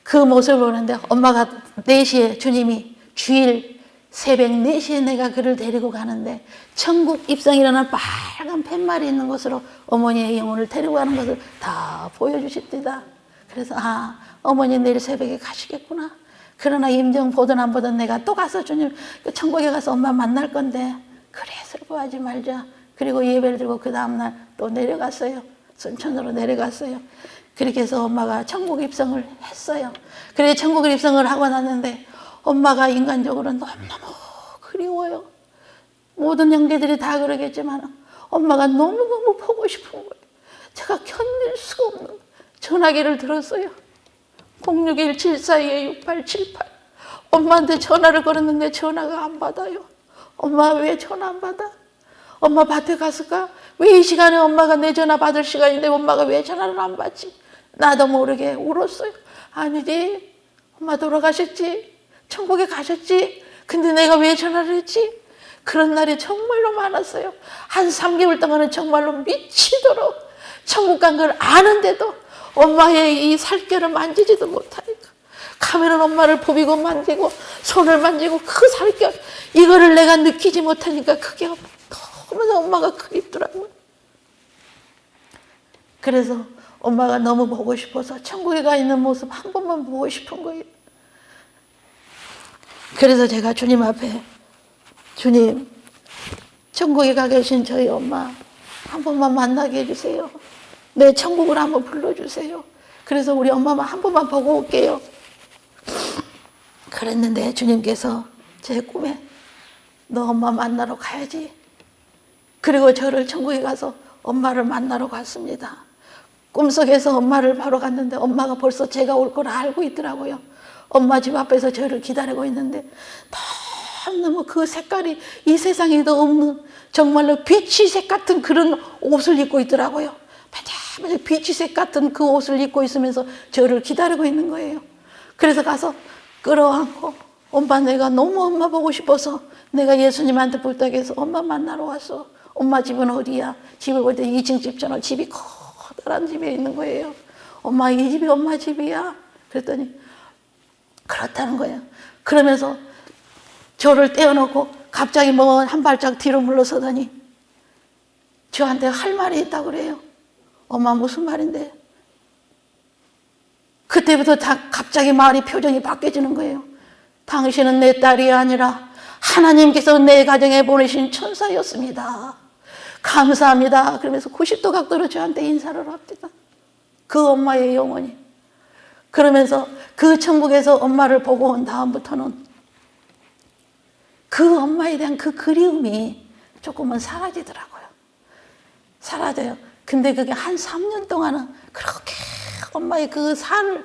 B: 그 모습을 보는데 엄마가 4시에 주님이 주일 새벽 4시에 내가 그를 데리고 가는데 천국 입성이라는 빨간 팻말이 있는 곳으로 어머니의 영혼을 데리고 가는 것을 다 보여주십니다. 그래서 어머니 내일 새벽에 가시겠구나. 그러나 임종 보든 안 보든 내가 또 가서 주님 천국에 가서 엄마 만날 건데 그래 슬퍼하지 말자. 그리고 예배를 드리고 그 다음날 또 내려갔어요. 순천으로 내려갔어요. 그렇게 해서 엄마가 천국 입성을 했어요. 그래 천국 입성을 하고 났는데 엄마가 인간적으로 너무너무 그리워요. 모든 형제들이 다 그러겠지만 엄마가 너무너무 보고 싶은 거예요. 제가 견딜 수가 없는 전화기를 들었어요. 061-742-6878. 엄마한테 전화를 걸었는데 전화가 안 받아요. 엄마 왜 전화 안 받아? 엄마 밭에 갔을까? 왜 이 시간에 엄마가 내 전화 받을 시간인데 엄마가 왜 전화를 안 받지? 나도 모르게 울었어요. 아니지, 엄마 돌아가셨지? 천국에 가셨지? 근데 내가 왜 전화를 했지? 그런 날이 정말로 많았어요. 한 3개월 동안은 정말로 미치도록 천국 간 걸 아는데도 엄마의 이 살결을 만지지도 못하니까 가면은 엄마를 부비고 만지고 손을 만지고 그 살결 이거를 내가 느끼지 못하니까 그게 너무나 엄마가 그립더라고요. 그래서 엄마가 너무 보고 싶어서 천국에 가 있는 모습 한 번만 보고 싶은 거예요. 그래서 제가 주님 앞에, 주님, 천국에 가 계신 저희 엄마 한 번만 만나게 해주세요. 내 천국을 한번 불러주세요. 그래서 우리 엄마만 한 번만 보고 올게요. 그랬는데 주님께서 제 꿈에 너 엄마 만나러 가야지. 그리고 저를 천국에 가서 엄마를 만나러 갔습니다. 꿈속에서 엄마를 바로 갔는데 엄마가 벌써 제가 올 걸 알고 있더라고요. 엄마 집 앞에서 저를 기다리고 있는데 너무 그 색깔이 이 세상에도 없는 정말로 비치색 같은 그런 옷을 입고 있더라고요. 반짝반짝 비치색 같은 그 옷을 입고 있으면서 저를 기다리고 있는 거예요. 그래서 가서 끌어안고 엄마 내가 너무 엄마 보고 싶어서 내가 예수님한테 부탁해서 엄마 만나러 왔어. 엄마 집은 어디야? 집을 볼 때 2층 집잖아. 집이 커다란 집에 있는 거예요. 엄마 이 집이 엄마 집이야? 그랬더니 그렇다는 거예요. 그러면서 저를 떼어놓고 갑자기 뭐 한 발짝 뒤로 물러서더니 저한테 할 말이 있다고 그래요. 엄마 무슨 말인데? 그때부터 갑자기 말이 표정이 바뀌어지는 거예요. 당신은 내 딸이 아니라 하나님께서 내 가정에 보내신 천사였습니다. 감사합니다. 그러면서 90도 각도로 저한테 인사를 합니다. 그 엄마의 영혼이. 그러면서 그 천국에서 엄마를 보고 온 다음부터는 그 엄마에 대한 그 그리움이 조금은 사라지더라고요. 사라져요. 근데 그게 한 3년 동안은 그렇게 엄마의 그 살,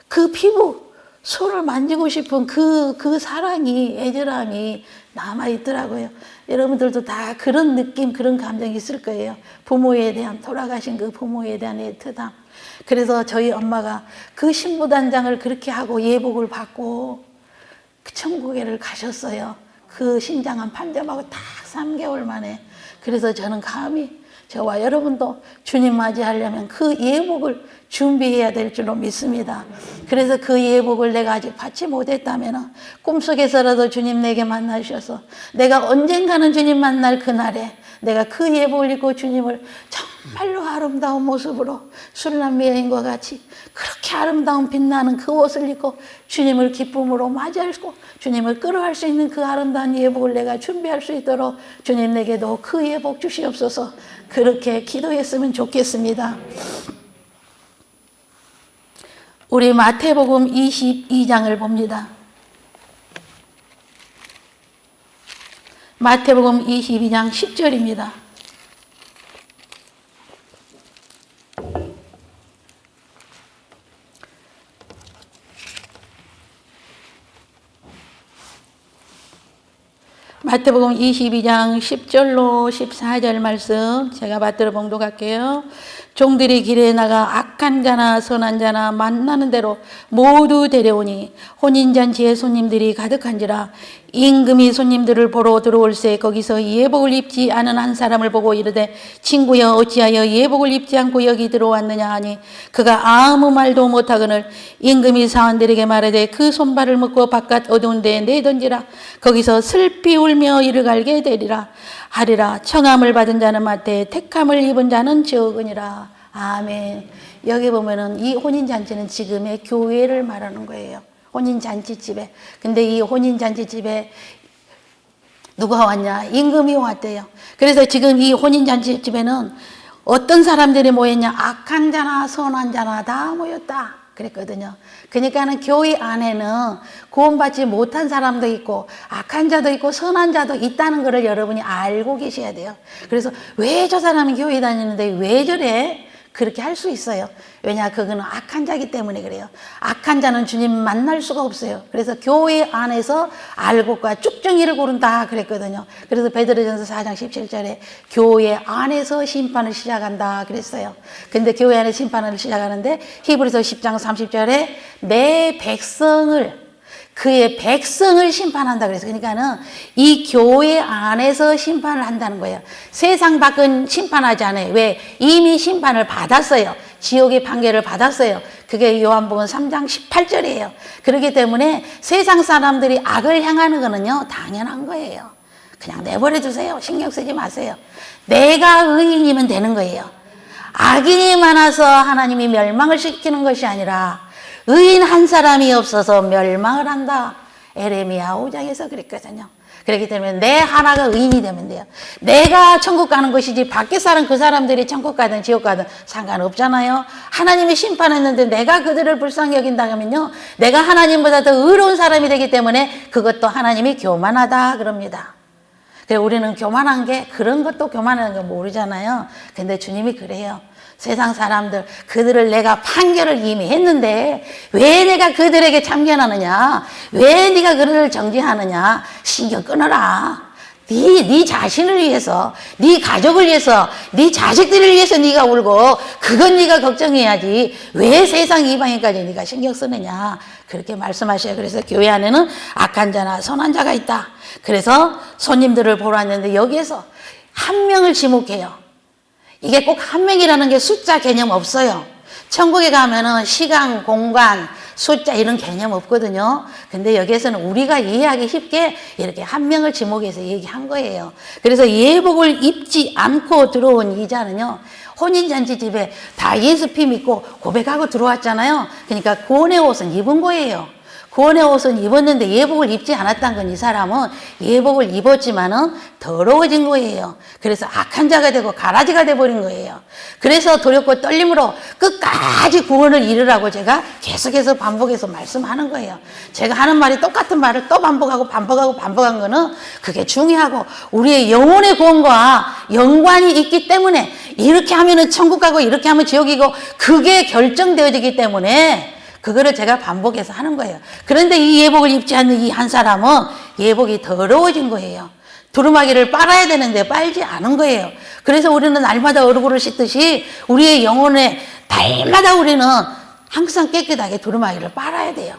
B: 그 피부, 손을 만지고 싶은 그 사랑이, 애절함이 남아있더라고요. 여러분들도 다 그런 느낌, 그런 감정이 있을 거예요. 부모에 대한, 돌아가신 그 부모에 대한 애틋함. 그래서 저희 엄마가 그 신부단장을 그렇게 하고 예복을 받고 그 천국에를 가셨어요. 그 신장한 판정하고 딱 3개월 만에. 그래서 저는 감히 저와 여러분도 주님 맞이하려면 그 예복을 준비해야 될 줄로 믿습니다. 그래서 그 예복을 내가 아직 받지 못했다면 꿈속에서라도 주님 내게 만나주셔서 내가 언젠가는 주님 만날 그날에 내가 그 예복을 입고 주님을 정말로 아름다운 모습으로 술람 여인과 같이 그렇게 아름다운 빛나는 그 옷을 입고 주님을 기쁨으로 맞이하고 주님을 끌어갈 수 있는 그 아름다운 예복을 내가 준비할 수 있도록 주님 내게도 그 예복 주시옵소서. 그렇게 기도했으면 좋겠습니다. 우리 마태복음 22장을 봅니다. 마태복음 22장 10절입니다. 마태복음 22장 10절로 14절 말씀 제가 받들어 봉독할게요. 종들이 길에 나가 악한 자나 선한 자나 만나는 대로 모두 데려오니 혼인잔치에 손님들이 가득한지라 임금이 손님들을 보러 들어올새 거기서 예복을 입지 않은 한 사람을 보고 이르되 친구여 어찌하여 예복을 입지 않고 여기 들어왔느냐 하니 그가 아무 말도 못하거늘 임금이 사원들에게 말하되 그 손발을 묶고 바깥 어두운 데에 내던지라 거기서 슬피 울며 이를 갈게 되리라 하리라. 청함을 받은 자는 많되 택함을 입은 자는 적으니라. 아멘. 여기 보면은 이 혼인잔치는 지금의 교회를 말하는 거예요. 혼인잔치집에. 근데 이 혼인잔치집에 누가 왔냐? 임금이 왔대요. 그래서 지금 이 혼인잔치집에는 어떤 사람들이 모였냐? 악한 자나 선한 자나 다 모였다. 그랬거든요. 그러니까는 교회 안에는 구원받지 못한 사람도 있고 악한 자도 있고 선한 자도 있다는 것을 여러분이 알고 계셔야 돼요. 그래서 왜 저 사람이 교회 다니는데 왜 저래? 그렇게 할 수 있어요. 왜냐? 그거는 악한 자이기 때문에 그래요. 악한 자는 주님 만날 수가 없어요. 그래서 교회 안에서 알곡과 쭉정이를 고른다 그랬거든요. 그래서 베드로전서 4장 17절에 교회 안에서 심판을 시작한다 그랬어요. 근데 교회 안에 심판을 시작하는데 히브리서 10장 30절에 내 백성을 그의 백성을 심판한다 그래서 그러니까는 이 교회 안에서 심판을 한다는 거예요. 세상 밖은 심판하지 않아요. 왜? 이미 심판을 받았어요. 지옥의 판결을 받았어요. 그게 요한복음 3장 18절이에요. 그렇기 때문에 세상 사람들이 악을 향하는 거는요 당연한 거예요. 그냥 내버려 두세요. 신경 쓰지 마세요. 내가 의인이면 되는 거예요. 악인이 많아서 하나님이 멸망을 시키는 것이 아니라 의인 한 사람이 없어서 멸망을 한다. 에레미야 5장에서 그랬거든요. 그렇기 때문에 내 하나가 의인이 되면 돼요. 내가 천국 가는 것이지 밖에 사는 그 사람들이 천국 가든 지옥 가든 상관없잖아요. 하나님이 심판했는데 내가 그들을 불쌍히 여긴다면요, 내가 하나님보다 더 의로운 사람이 되기 때문에 그것도 하나님이 교만하다 그럽니다. 그래서 우리는 교만한 게, 그런 것도 교만한 거 모르잖아요. 근데 주님이 그래요. 세상 사람들, 그들을 내가 판결을 이미 했는데 왜 내가 그들에게 참견하느냐, 왜 네가 그들을 정죄하느냐, 신경 끊어라. 네 자신을 위해서, 네 가족을 위해서, 네 자식들을 위해서 네가 울고 그건 네가 걱정해야지 왜 세상 이방인까지 네가 신경 쓰느냐, 그렇게 말씀하셔요. 그래서 교회 안에는 악한 자나 선한 자가 있다. 그래서 손님들을 보러 왔는데 여기에서 한 명을 지목해요. 이게 꼭 한 명이라는 게 숫자 개념 없어요. 천국에 가면은 시간, 공간, 숫자 이런 개념 없거든요. 근데 여기에서는 우리가 이해하기 쉽게 이렇게 한 명을 지목해서 얘기한 거예요. 그래서 예복을 입지 않고 들어온 이 자는요, 혼인잔치 집에 다 예수 피 믿고 고백하고 들어왔잖아요. 그러니까 구원의 옷은 입은 거예요. 구원의 옷은 입었는데 예복을 입지 않았다는 건 이 사람은 예복을 입었지만은 더러워진 거예요. 그래서 악한 자가 되고 가라지가 돼버린 거예요. 그래서 두렵고 떨림으로 끝까지 구원을 이루라고 제가 계속해서 반복해서 말씀하는 거예요. 제가 하는 말이 똑같은 말을 또 반복한 거는 그게 중요하고 우리의 영혼의 구원과 연관이 있기 때문에, 이렇게 하면은 천국 가고 이렇게 하면 지옥이고 그게 결정되어지기 때문에 그거를 제가 반복해서 하는 거예요. 그런데 이 예복을 입지 않는 이 한 사람은 예복이 더러워진 거예요. 두루마기를 빨아야 되는데 빨지 않은 거예요. 그래서 우리는 날마다 얼굴을 씻듯이 우리의 영혼에 날마다 우리는 항상 깨끗하게 두루마기를 빨아야 돼요.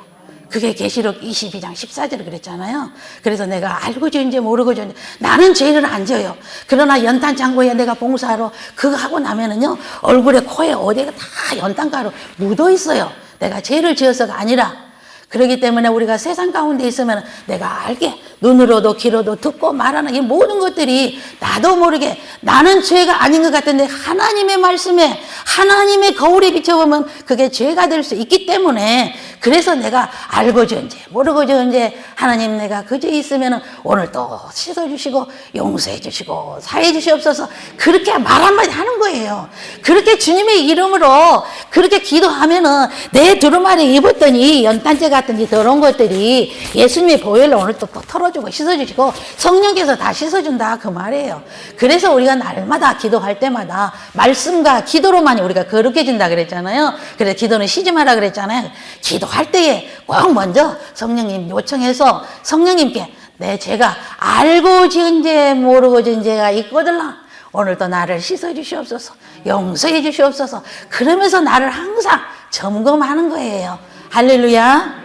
B: 그게 계시록 22장 14절에 그랬잖아요. 그래서 내가 알고 지은지 모르고 지은지 나는 죄를 안 져요. 그러나 연탄 창고에 내가 봉사하러 그거 하고 나면은요, 얼굴에 코에 어디가 다 연탄가루 묻어 있어요. 내가 죄를 지어서가 아니라. 그렇기 때문에 우리가 세상 가운데 있으면 내가 알게 눈으로도 귀로도 듣고 말하는 이 모든 것들이 나도 모르게 나는 죄가 아닌 것 같은데 하나님의 말씀에, 하나님의 거울에 비춰보면 그게 죄가 될 수 있기 때문에, 그래서 내가 알고 지은지 모르고 지은지 하나님 내가 그 죄 있으면 오늘 또 씻어주시고 용서해 주시고 사해 주시옵소서, 그렇게 말 한마디 하는 거예요. 그렇게 주님의 이름으로 그렇게 기도하면은 내 두루마리 입었던 이 연탄재 같은 이 더러운 것들이 예수님의 보혈로 오늘 또 털어주고 씻어주시고 성령께서 다 씻어준다 그 말이에요. 그래서 우리가 날마다 기도할 때마다 말씀과 기도로만 우리가 거룩해진다 그랬잖아요. 그래서 기도는 쉬지 마라 그랬잖아요. 기도할 때에 꼭 먼저 성령님 요청해서 성령님께 내 죄가 알고 지은 죄 모르고 지은 죄가 있거든요. 오늘도 나를 씻어주시옵소서, 용서해 주시옵소서, 그러면서 나를 항상 점검하는 거예요. 할렐루야.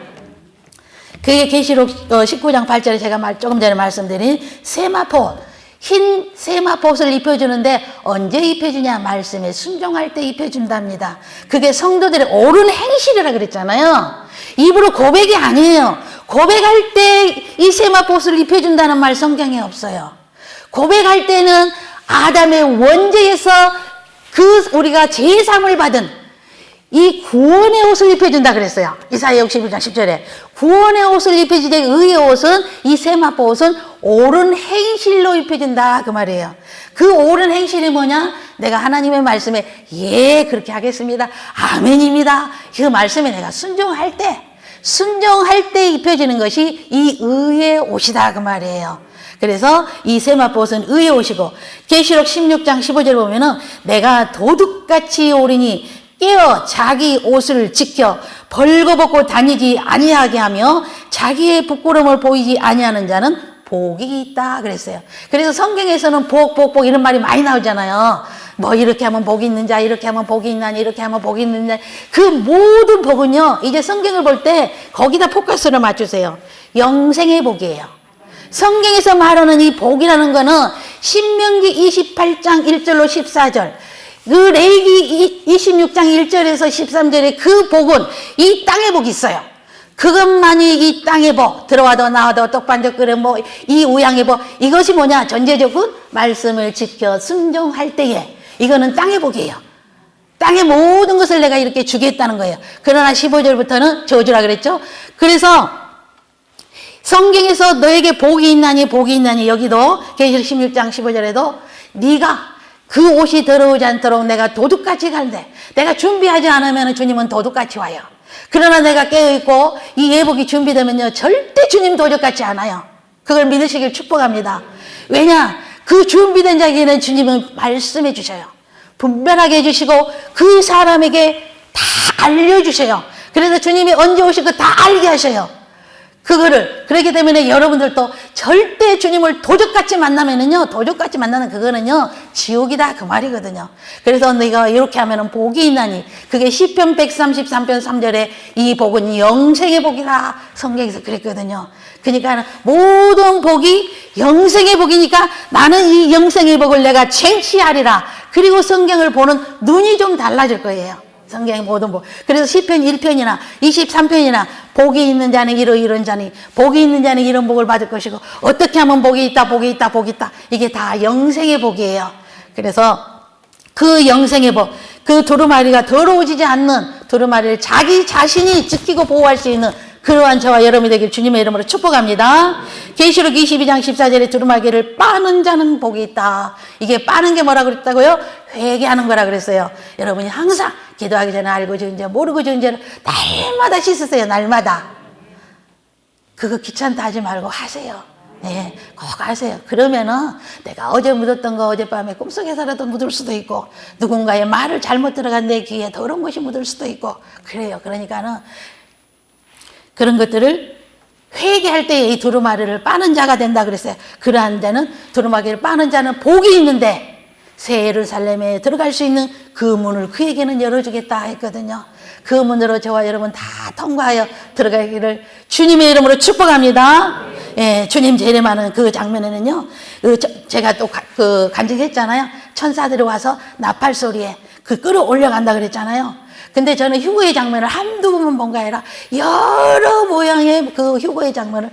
B: 그게 계시록 19장 8절에 제가 조금 전에 말씀드린 세마포, 흰 세마포옷을 입혀주는데 언제 입혀주냐, 말씀에 순종할 때 입혀준답니다. 그게 성도들의 옳은 행실이라 그랬잖아요. 입으로 고백이 아니에요. 고백할 때 이 세마포옷을 입혀준다는 말 성경에 없어요. 고백할 때는 아담의 원죄에서 그 우리가 제사함을 받은 이 구원의 옷을 입혀준다 그랬어요. 이사야 61장 10절에 구원의 옷을 입혀주되 의의 옷은, 이 세마포 옷은 옳은 행실로 입혀준다 그 말이에요. 그 옳은 행실이 뭐냐? 내가 하나님의 말씀에 예 그렇게 하겠습니다, 아멘입니다, 그 말씀에 내가 순종할 때 입혀지는 것이 이 의의 옷이다 그 말이에요. 그래서 이 세마포 옷은 의의 옷이고, 계시록 16장 15절 보면은 내가 도둑같이 오리니 깨어 자기 옷을 지켜 벌거벗고 다니지 아니하게 하며 자기의 부끄러움을 보이지 아니하는 자는 복이 있다 그랬어요. 그래서 성경에서는 복 이런 말이 많이 나오잖아요. 뭐 이렇게 하면 복이 있는 자, 이렇게 하면 복이 있나니, 이렇게 하면 복이 있는 자. 그 모든 복은요, 이제 성경을 볼 때 거기다 포커스를 맞추세요. 영생의 복이에요. 성경에서 말하는 이 복이라는 거는 신명기 28장 1절로 14절, 그 레위기 26장 1절에서 13절에 그 복은 이 땅의 복이 있어요. 그것만이 이 땅의 복, 들어와도 나와도 떡반죽 끓여 뭐 이 우양의 복, 이것이 뭐냐? 전제적인 말씀을 지켜 순종할 때에, 이거는 땅의 복이에요. 땅의 모든 것을 내가 이렇게 주겠다는 거예요. 그러나 15절부터는 저주라 그랬죠. 그래서 성경에서 너에게 복이 있나니 복이 있나니, 여기도 계시록 16장 15절에도 네가 그 옷이 더러우지 않도록 내가 도둑같이 갈대. 내가 준비하지 않으면 주님은 도둑같이 와요. 그러나 내가 깨어있고 이 예복이 준비되면요, 절대 주님 도둑같지 않아요. 그걸 믿으시길 축복합니다. 왜냐? 그 준비된 자에게는 주님은 말씀해 주셔요. 분별하게 해주시고 그 사람에게 다 알려주셔요. 그래서 주님이 언제 오실 거 다 알게 하셔요. 그거를. 그렇기 때문에 여러분들도 절대 주님을 도적같이 만나면은요, 도적같이 만나는 그거는요, 지옥이다 그 말이거든요. 그래서 내가 이렇게 하면은 복이 있나니, 그게 시편 133편 3절에 이 복은 영생의 복이라 성경에서 그랬거든요. 그러니까 모든 복이 영생의 복이니까 나는 이 영생의 복을 내가 쟁취하리라. 그리고 성경을 보는 눈이 좀 달라질 거예요. 성경의 모든 복. 그래서 시편 1편이나 23편이나 복이 있는 자는 이런 자니, 복이 있는 자는 이런 복을 받을 것이고, 어떻게 하면 복이 있다, 복이 있다, 복이 있다. 이게 다 영생의 복이에요. 그래서 그 영생의 복, 그 두루마리가 더러워지지 않는 두루마리를 자기 자신이 지키고 보호할 수 있는 그러한 저와 여러분이 되길 주님의 이름으로 축복합니다. 계시록 22장 14절에 두루마기를 빠는 자는 복이 있다. 이게 빠는 게 뭐라고 그랬다고요? 회개하는 거라 그랬어요. 여러분이 항상 기도하기 전에 알고 적은 죄, 모르고 적은 죄를 날마다 씻으세요. 날마다. 그거 귀찮다 하지 말고 하세요. 네, 꼭 하세요. 그러면은 내가 어제 묻었던 거 어젯밤에 꿈속에서라도 묻을 수도 있고, 누군가의 말을 잘못 들어간 내 귀에 더러운 것이 묻을 수도 있고, 그래요. 그러니까는 그런 것들을 회개할 때에 이 두루마리를 빠는 자가 된다 그랬어요. 그러한 자는, 두루마기를 빠는 자는 복이 있는데 새 예루살렘에 들어갈 수 있는 그 문을 그에게는 열어주겠다 했거든요. 그 문으로 저와 여러분 다 통과하여 들어가기를 주님의 이름으로 축복합니다. 예, 주님 재림하는 그 장면에는요, 제가 또 간증했잖아요. 천사들이 와서 나팔 소리에 끌어올려간다 그랬잖아요. 근데 저는 휴거의 장면을 한두 번만 본 게 아니라 여러 모양의 그 휴거의 장면을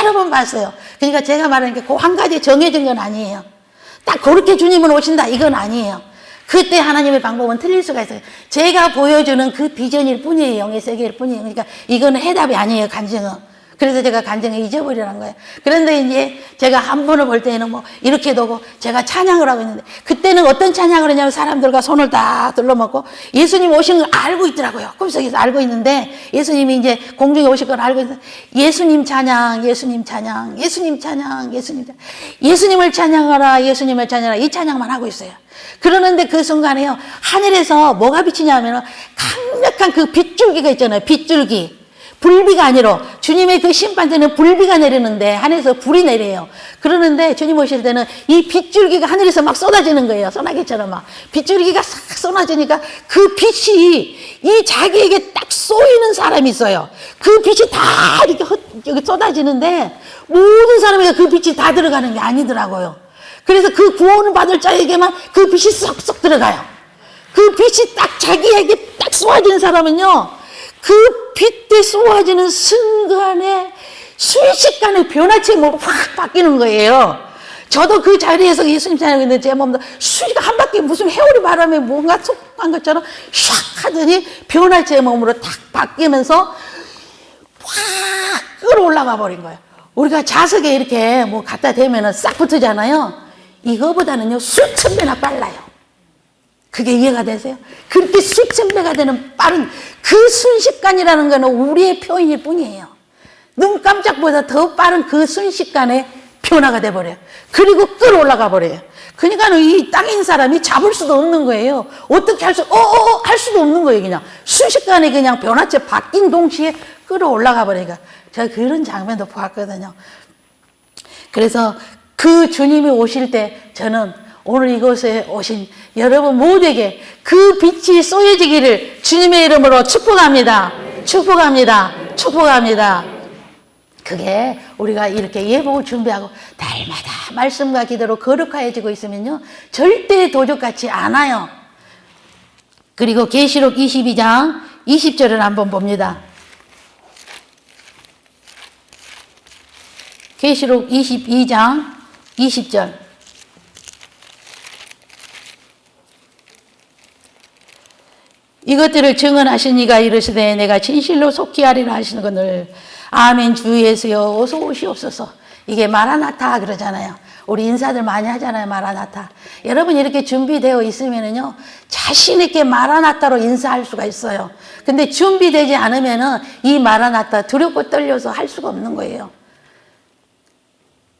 B: 여러 번 봤어요. 그러니까 제가 말하는 게 그 한 가지 정해진 건 아니에요. 딱 그렇게 주님은 오신다 이건 아니에요. 그때 하나님의 방법은 틀릴 수가 있어요. 제가 보여주는 그 비전일 뿐이에요. 영의 세계일 뿐이에요. 그러니까 이거는 해답이 아니에요. 간증은. 그래서 제가 간증을 잊어버리라는 거예요. 그런데 이제 제가 한 번을 볼 때에는 뭐 이렇게 두고 제가 찬양을 하고 있는데, 그때는 어떤 찬양을 했냐면 사람들과 손을 다 둘러먹고 예수님 오신 걸 알고 있더라고요. 꿈속에서 알고 있는데, 예수님이 이제 공중에 오실 걸 알고 있는데, 예수님 찬양, 예수님 찬양, 예수님 찬양, 예수님 찬양, 예수님을 찬양하라, 예수님을 찬양하라, 이 찬양만 하고 있어요. 그러는데 그 순간에요, 하늘에서 뭐가 비치냐면 강력한 그 빗줄기가 있잖아요. 빗줄기. 불비가 아니라 주님의 그 심판대는 불비가 내리는데 하늘에서 불이 내려요. 그러는데 주님 오실 때는 이 빗줄기가 하늘에서 막 쏟아지는 거예요. 소나기처럼 막 빗줄기가 싹 쏟아지니까 그 빛이 이 자기에게 딱 쏘이는 사람이 있어요. 그 빛이 다 이렇게 쏟아지는데 모든 사람에게 그 빛이 다 들어가는 게 아니더라고요. 그래서 그 구원을 받을 자에게만 그 빛이 쏙쏙 들어가요. 그 빛이 딱 자기에게 딱 쏘아지는 사람은요, 그 빛에 쏘아지는 순간에 순식간에 변화체의 몸으로 확 바뀌는 거예요. 저도 그 자리에서 예수님 찬양하고 있는데 제 몸도 순식간 한 바퀴 무슨 회오리 바람에 뭔가 속한 것처럼 샥 하더니 변화체의 몸으로 탁 바뀌면서 확 끌어올라가 버린 거예요. 우리가 자석에 이렇게 뭐 갖다 대면은 싹 붙으잖아요. 이거보다는요 수천 배나 빨라요. 그게 이해가 되세요? 그렇게 수천 배가 되는 빠른 그 순식간이라는 거는 우리의 표현일 뿐이에요. 눈 깜짝보다 더 빠른 그 순식간에 변화가 돼버려요. 그리고 끌어올라가 버려요. 그러니까 이 땅에 있는 사람이 잡을 수도 없는 거예요. 어떻게 할 수도 없는 거예요. 그냥 순식간에 그냥 변화체 바뀐 동시에 끌어올라가 버리니까 제가 그런 장면도 보았거든요. 그래서 그 주님이 오실 때 저는 오늘 이곳에 오신 여러분 모두에게 그 빛이 쏘여지기를 주님의 이름으로 축복합니다. 축복합니다. 축복합니다. 그게 우리가 이렇게 예복을 준비하고 날마다 말씀과 기도로 거룩하여지고 있으면요, 절대 도적같지 않아요. 그리고 계시록 22장 20절을 한번 봅니다. 계시록 22장 20절. 이것들을 증언하신 이가 이르시되 내가 진실로 속히 하리라 하시는 것을 아멘 주 예수여 어서 오시옵소서. 이게 마라나타 그러잖아요. 우리 인사들 많이 하잖아요. 마라나타. 여러분 이렇게 준비되어 있으면은요 자신 있게 마라나타로 인사할 수가 있어요. 근데 준비되지 않으면은 이 마라나타 두렵고 떨려서 할 수가 없는 거예요.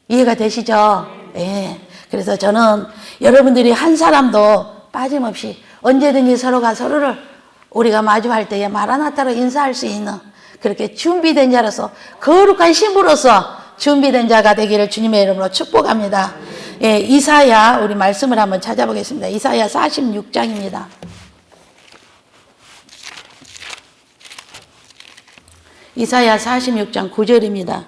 B: 이해가 되시죠? 예. 그래서 저는 여러분들이 한 사람도 빠짐없이 언제든지 서로가 서로를 우리가 마주할 때에 마라나타로 인사할 수 있는 그렇게 준비된 자로서 거룩한 신부로서 준비된 자가 되기를 주님의 이름으로 축복합니다. 예, 이사야 우리 말씀을 한번 찾아보겠습니다. 이사야 46장입니다. 이사야 46장 9절입니다.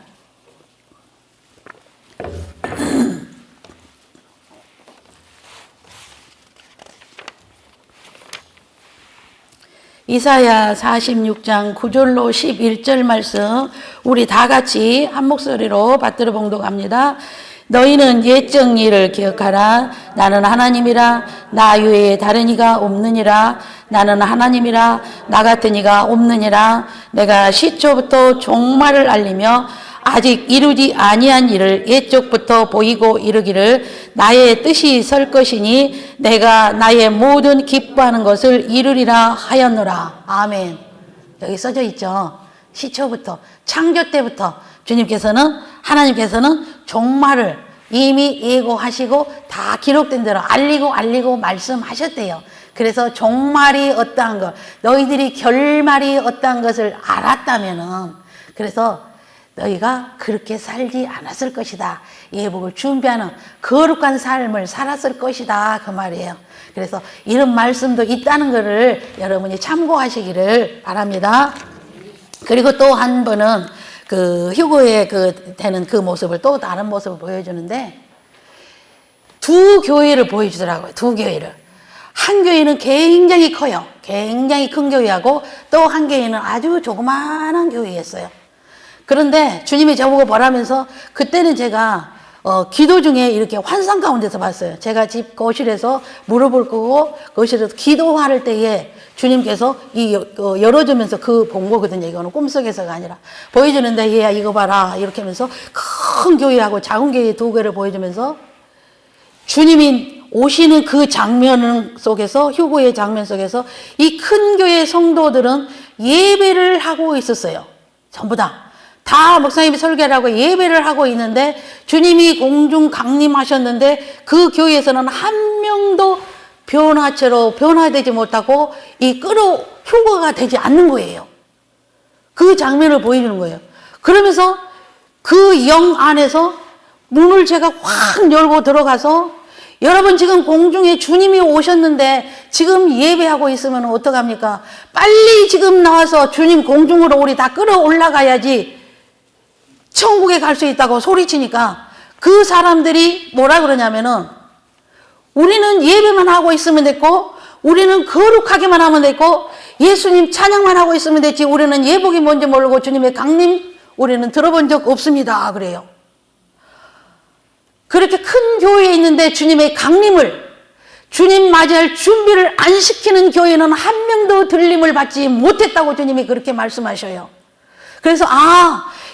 B: 이사야 46장 9절로 11절 말씀 우리 다 같이 한 목소리로 받들어 봉독합니다. 너희는 옛적 일을 기억하라. 나는 하나님이라. 나 외에 다른 이가 없느니라. 나는 하나님이라. 나 같은 이가 없느니라. 내가 시초부터 종말을 알리며 아직 이루지 아니한 일을 옛적부터 보이고 이르기를 나의 뜻이 설 것이니 내가 나의 모든 기뻐하는 것을 이루리라 하였노라. 아멘. 여기 써져 있죠. 시초부터 창조 때부터 하나님께서는 종말을 이미 예고하시고 다 기록된 대로 알리고 말씀하셨대요. 그래서 종말이 어떠한 것, 너희들이 결말이 어떠한 것을 알았다면은 그래서 너희가 그렇게 살지 않았을 것이다. 예복을 준비하는 거룩한 삶을 살았을 것이다. 그 말이에요. 그래서 이런 말씀도 있다는 것을 여러분이 참고하시기를 바랍니다. 그리고 또 한 번은 그 휴거에 되는 그 모습을 또 다른 모습을 보여주는데 두 교회를 보여주더라고요. 두 교회를. 한 교회는 굉장히 커요. 굉장히 큰 교회하고 또 한 교회는 아주 조그마한 교회였어요. 그런데 주님이 저보고 보라면서 그때는 제가 기도 중에 이렇게 환상 가운데서 봤어요. 제가 집 거실에서 무릎을 꿇고 거실에서 기도할 때에 주님께서 열어주면서 그 본 거거든요. 이거는 꿈속에서가 아니라 보여주는데 얘야 이거 봐라 이렇게 하면서 큰 교회하고 작은 교회 두 개를 보여주면서 주님이 오시는 그 장면 속에서 휴거의 장면 속에서 이 큰 교회 성도들은 예배를 하고 있었어요. 전부 다 목사님이 설계를 하고 예배를 하고 있는데 주님이 공중 강림하셨는데 그 교회에서는 한 명도 변화되지 못하고 휴거가 되지 않는 거예요. 그 장면을 보여주는 거예요. 그러면서 그 영 안에서 문을 제가 확 열고 들어가서 여러분 지금 공중에 주님이 오셨는데 지금 예배하고 있으면 어떡합니까? 빨리 지금 나와서 주님 공중으로 우리 다 끌어올라가야지 천국에 갈 수 있다고 소리치니까 그 사람들이 뭐라 그러냐면은 우리는 예배만 하고 있으면 됐고 우리는 거룩하게만 하면 됐고 예수님 찬양만 하고 있으면 됐지 우리는 예복이 뭔지 모르고 주님의 강림 우리는 들어본 적 없습니다. 그래요. 그렇게 큰 교회에 있는데 주님의 강림을 주님 맞이할 준비를 안 시키는 교회는 한 명도 들림을 받지 못했다고 주님이 그렇게 말씀하셔요. 그래서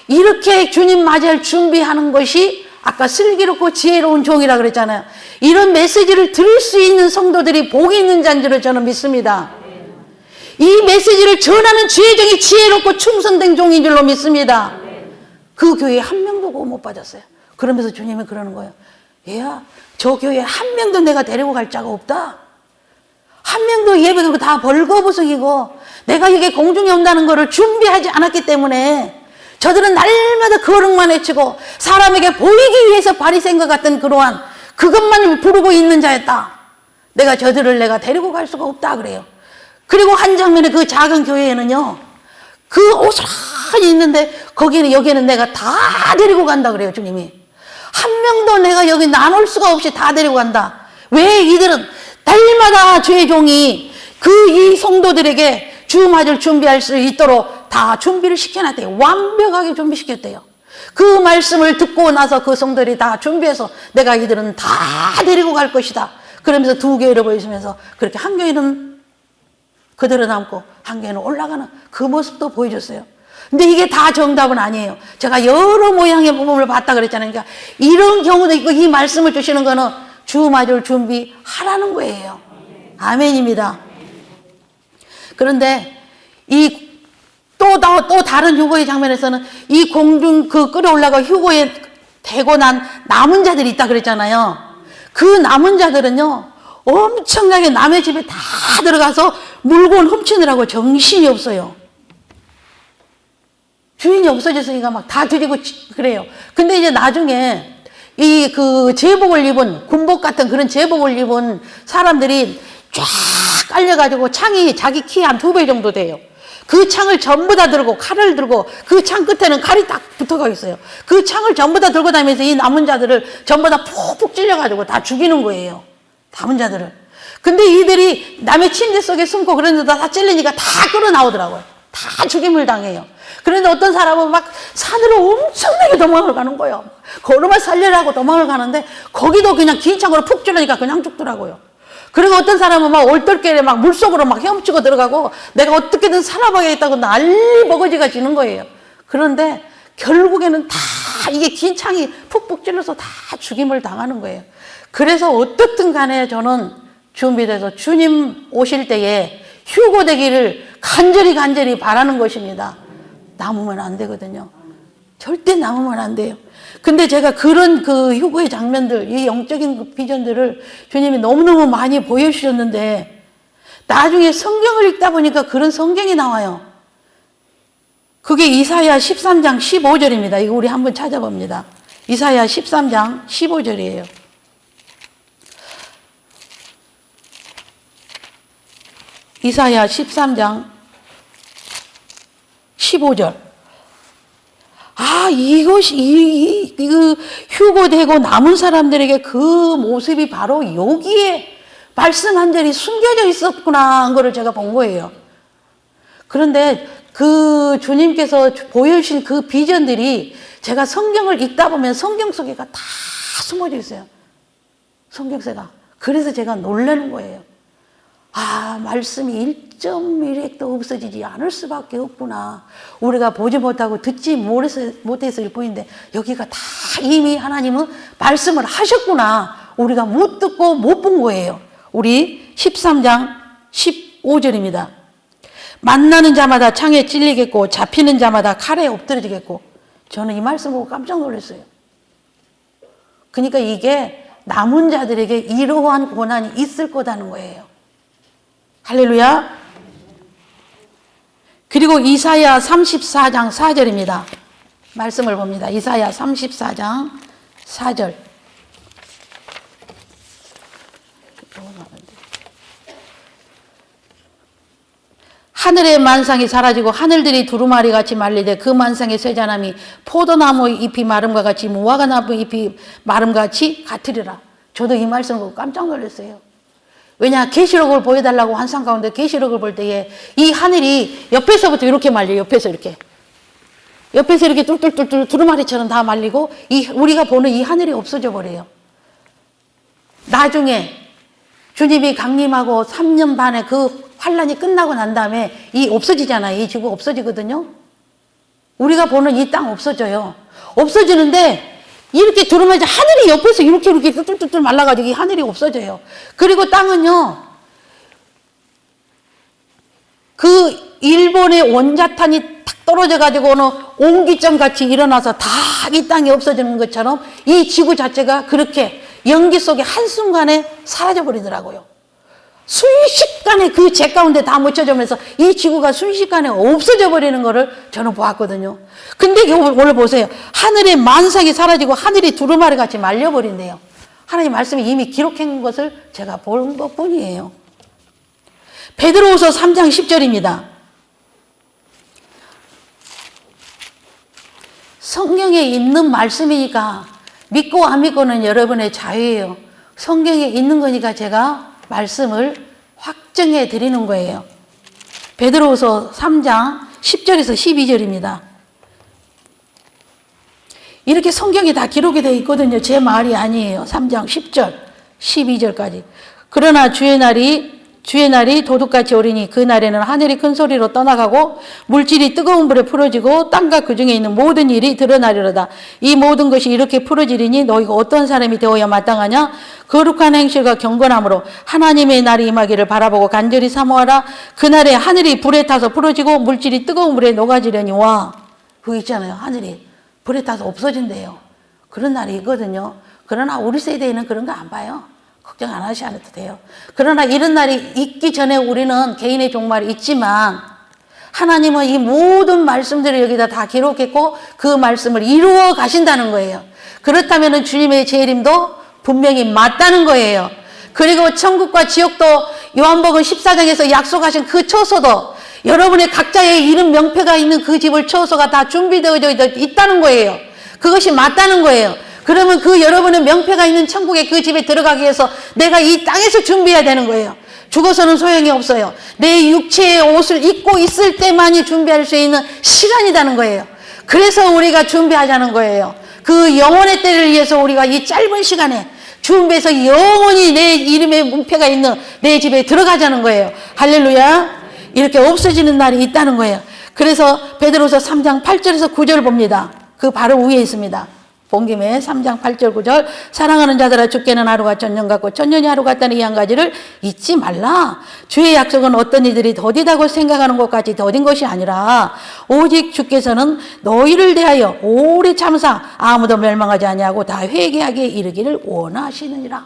B: 이렇게 주님 맞이할 준비하는 것이 아까 슬기롭고 지혜로운 종이라 그랬잖아요. 이런 메시지를 들을 수 있는 성도들이 복이 있는 자인 줄을 저는 믿습니다. 이 메시지를 전하는 주의 종이 지혜롭고 충성된 종인 줄로 믿습니다. 그 교회에 한 명도 못 빠졌어요. 그러면서 주님이 그러는 거예요. 얘야, 저 교회에 한 명도 내가 데리고 갈 자가 없다. 한 명도 예배하고 다 벌거부석이고 내가 이게 공중에 온다는 것을 준비하지 않았기 때문에 저들은 날마다 거룩만 외치고 사람에게 보이기 위해서 바리새인과 같은 그러한 그것만 부르고 있는 자였다. 저들을 데리고 갈 수가 없다 그래요. 그리고 한 장면에 그 작은 교회에는요. 그 오스란히 있는데 여기는 내가 다 데리고 간다 그래요. 주님이. 한 명도 내가 여기 나눌 수가 없이 다 데리고 간다. 왜 이들은 날마다 주의 종이 이 성도들에게 주 맞을 준비할 수 있도록 다 준비를 시켜놨대요. 완벽하게 준비시켰대요. 그 말씀을 듣고 나서 그 성도들이 다 준비해서 내가 이들은 다 데리고 갈 것이다. 그러면서 두 교회를 보여주면서 그렇게 한 교회는 그대로 남고 한 개는 올라가는 그 모습도 보여줬어요. 근데 이게 다 정답은 아니에요. 제가 여러 모양의 부분을 봤다 그랬잖아요. 그러니까 이런 경우도 있고 이 말씀을 주시는 거는 주 맞을 준비하라는 거예요. 아멘입니다. 그런데 또 다른 휴거의 장면에서는 이 공중 그 끌어올라가 휴거에 되고 난 남은 자들이 있다 그랬잖아요. 그 남은 자들은요, 엄청나게 남의 집에 다 들어가서 물건 훔치느라고 정신이 없어요. 주인이 없어졌으니까 막 다 드리고 그래요. 근데 이제 나중에 이 그 제복을 입은, 군복 같은 그런 제복을 입은 사람들이 쫙 깔려가지고 창이 자기 키 한 2배 정도 돼요. 그 창을 전부 다 들고 칼을 들고 그 창 끝에는 칼이 딱 붙어가 있어요. 그 창을 전부 다 들고 다니면서 이 남은 자들을 전부 다 푹푹 찔려가지고 다 죽이는 거예요. 남은 자들을. 근데 이들이 남의 침대 속에 숨고 그런데 다 찔리니까 다 끌어 나오더라고요. 다 죽임을 당해요. 그런데 어떤 사람은 막 산으로 엄청나게 도망을 가는 거예요. 걸음을 살려라고 도망을 가는데 거기도 그냥 긴 창으로 푹 찔러니까 그냥 죽더라고요. 그리고 어떤 사람은 막 올떨결에 막 물속으로 막 헤엄치고 들어가고 내가 어떻게든 살아봐야겠다고 난리 버거지가 지는 거예요. 그런데 결국에는 다 이게 긴 창이 푹푹 찔러서 다 죽임을 당하는 거예요. 그래서 어떻든 간에 저는 준비돼서 주님 오실 때에 휴거되기를 간절히 바라는 것입니다. 남으면 안 되거든요. 절대 남으면 안 돼요. 근데 제가 그런 그 휴거의 장면들, 이 영적인 그 비전들을 주님이 너무너무 많이 보여주셨는데 나중에 성경을 읽다 보니까 그런 성경이 나와요. 그게 이사야 13장 15절입니다. 이거 우리 한번 찾아봅니다. 이사야 13장 15절이에요. 이사야 13장 15절. 이것이, 휴거되고 남은 사람들에게 그 모습이 바로 여기에 말씀 한 절이 숨겨져 있었구나, 한 거를 제가 본 거예요. 그런데 그 주님께서 보여주신 그 비전들이 제가 성경을 읽다 보면 성경 속에가 다 숨어져 있어요. 성경세가. 그래서 제가 놀라는 거예요. 말씀이 1.1핵도 없어지지 않을 수밖에 없구나. 우리가 보지 못하고 듣지 못했을 뿐인데 여기가 다 이미 하나님은 말씀을 하셨구나. 우리가 못 듣고 못 본 거예요. 우리 13장 15절입니다. 만나는 자마다 창에 찔리겠고 잡히는 자마다 칼에 엎드러지겠고. 저는 이 말씀 보고 깜짝 놀랐어요. 그러니까 이게 남은 자들에게 이러한 고난이 있을 거다는 거예요. 할렐루야. 그리고 이사야 34장 4절입니다. 말씀을 봅니다. 이사야 34장 4절. 하늘의 만상이 사라지고 하늘들이 두루마리 같이 말리되 그 만상의 쇠잔함이 포도나무 잎이 마름과 같이 무화과나무 잎이 마름과 같이 같으리라. 저도 이 말씀 보고 깜짝 놀랐어요. 왜냐, 계시록을 보여달라고 환상 가운데 계시록을 볼 때에 이 하늘이 옆에서부터 이렇게 말려요. 옆에서 이렇게 뚫뚫뚫뚫 두루마리처럼 다 말리고 우리가 보는 이 하늘이 없어져 버려요. 나중에 주님이 강림하고 3년 반에 그 환란이 끝나고 난 다음에 없어지잖아요. 이 지구 없어지거든요. 우리가 보는 이 땅 없어져요. 없어지는데 이렇게 두루마리 하늘이 옆에서 이렇게 뚫뚫뚫 말라가지고 이 하늘이 없어져요. 그리고 땅은요, 그 일본의 원자탄이 탁 떨어져가지고는 옹기점 같이 일어나서 다 이 땅이 없어지는 것처럼 이 지구 자체가 그렇게 연기 속에 한순간에 사라져버리더라고요. 순식간에 그 재 가운데 다 묻혀지면서 이 지구가 순식간에 없어져 버리는 거를 저는 보았거든요. 근데 오늘 보세요. 하늘의 만상이 사라지고 하늘이 두루마리 같이 말려버린대요. 하나님 말씀이 이미 기록한 것을 제가 본 것뿐이에요. 베드로후서 3장 10절입니다. 성경에 있는 말씀이니까 믿고 안 믿고는 여러분의 자유예요. 성경에 있는 거니까 제가 말씀을 확정해 드리는 거예요. 베드로후서 3장 10절에서 12절입니다. 이렇게 성경이 다 기록이 되어 있거든요. 제 말이 아니에요. 3장 10절, 12절까지. 그러나 주의 날이
A: 주의 날이 도둑같이 오리니 그 날에는 하늘이 큰 소리로 떠나가고 물질이 뜨거운 불에 풀어지고 땅과 그 중에 있는 모든 일이 드러나리로다. 이 모든 것이 이렇게 풀어지리니 너희가 어떤 사람이 되어야 마땅하냐? 거룩한 행실과 경건함으로 하나님의 날이 임하기를 바라보고 간절히 사모하라. 그날에 하늘이 불에 타서 풀어지고 물질이 뜨거운 물에 녹아지려니와. 그거 있잖아요. 하늘이 불에 타서 없어진대요. 그런 날이 있거든요. 그러나 우리 세대에는 그런 거 안 봐요. 걱정 안 하셔도 돼요. 그러나 이런 날이 있기 전에 우리는 개인의 종말이 있지만 하나님은 이 모든 말씀들을 여기다 다 기록했고 그 말씀을 이루어 가신다는 거예요. 그렇다면 주님의 재림도 분명히 맞다는 거예요. 그리고 천국과 지옥도 요한복음 14장에서 약속하신 그 처소도 여러분의 각자의 이름 명패가 있는 그 집을 처소가 다 준비되어 있다는 거예요. 그것이 맞다는 거예요. 그러면 그 여러분의 명패가 있는 천국의 그 집에 들어가기 위해서 내가 이 땅에서 준비해야 되는 거예요. 죽어서는 소용이 없어요. 내 육체의 옷을 입고 있을 때만이 준비할 수 있는 시간이라는 거예요. 그래서 우리가 준비하자는 거예요. 그 영혼의 때를 위해서 우리가 이 짧은 시간에 준비해서 영원히 내 이름의 문패가 있는 내 집에 들어가자는 거예요. 할렐루야. 이렇게 없어지는 날이 있다는 거예요. 그래서 베드로서 3장 8절에서 9절 봅니다. 그 바로 위에 있습니다. 본 김에 3장 8절 9절 사랑하는 자들아 주께는 하루가 천년 같고 천년이 하루 같다는 이 한 가지를 잊지 말라. 주의 약속은 어떤 이들이 더디다고 생각하는 것까지 더딘 것이 아니라 오직 주께서는 너희를 대하여 오래 참사 아무도 멸망하지 아니하고 다 회개하게 이르기를 원하시느니라.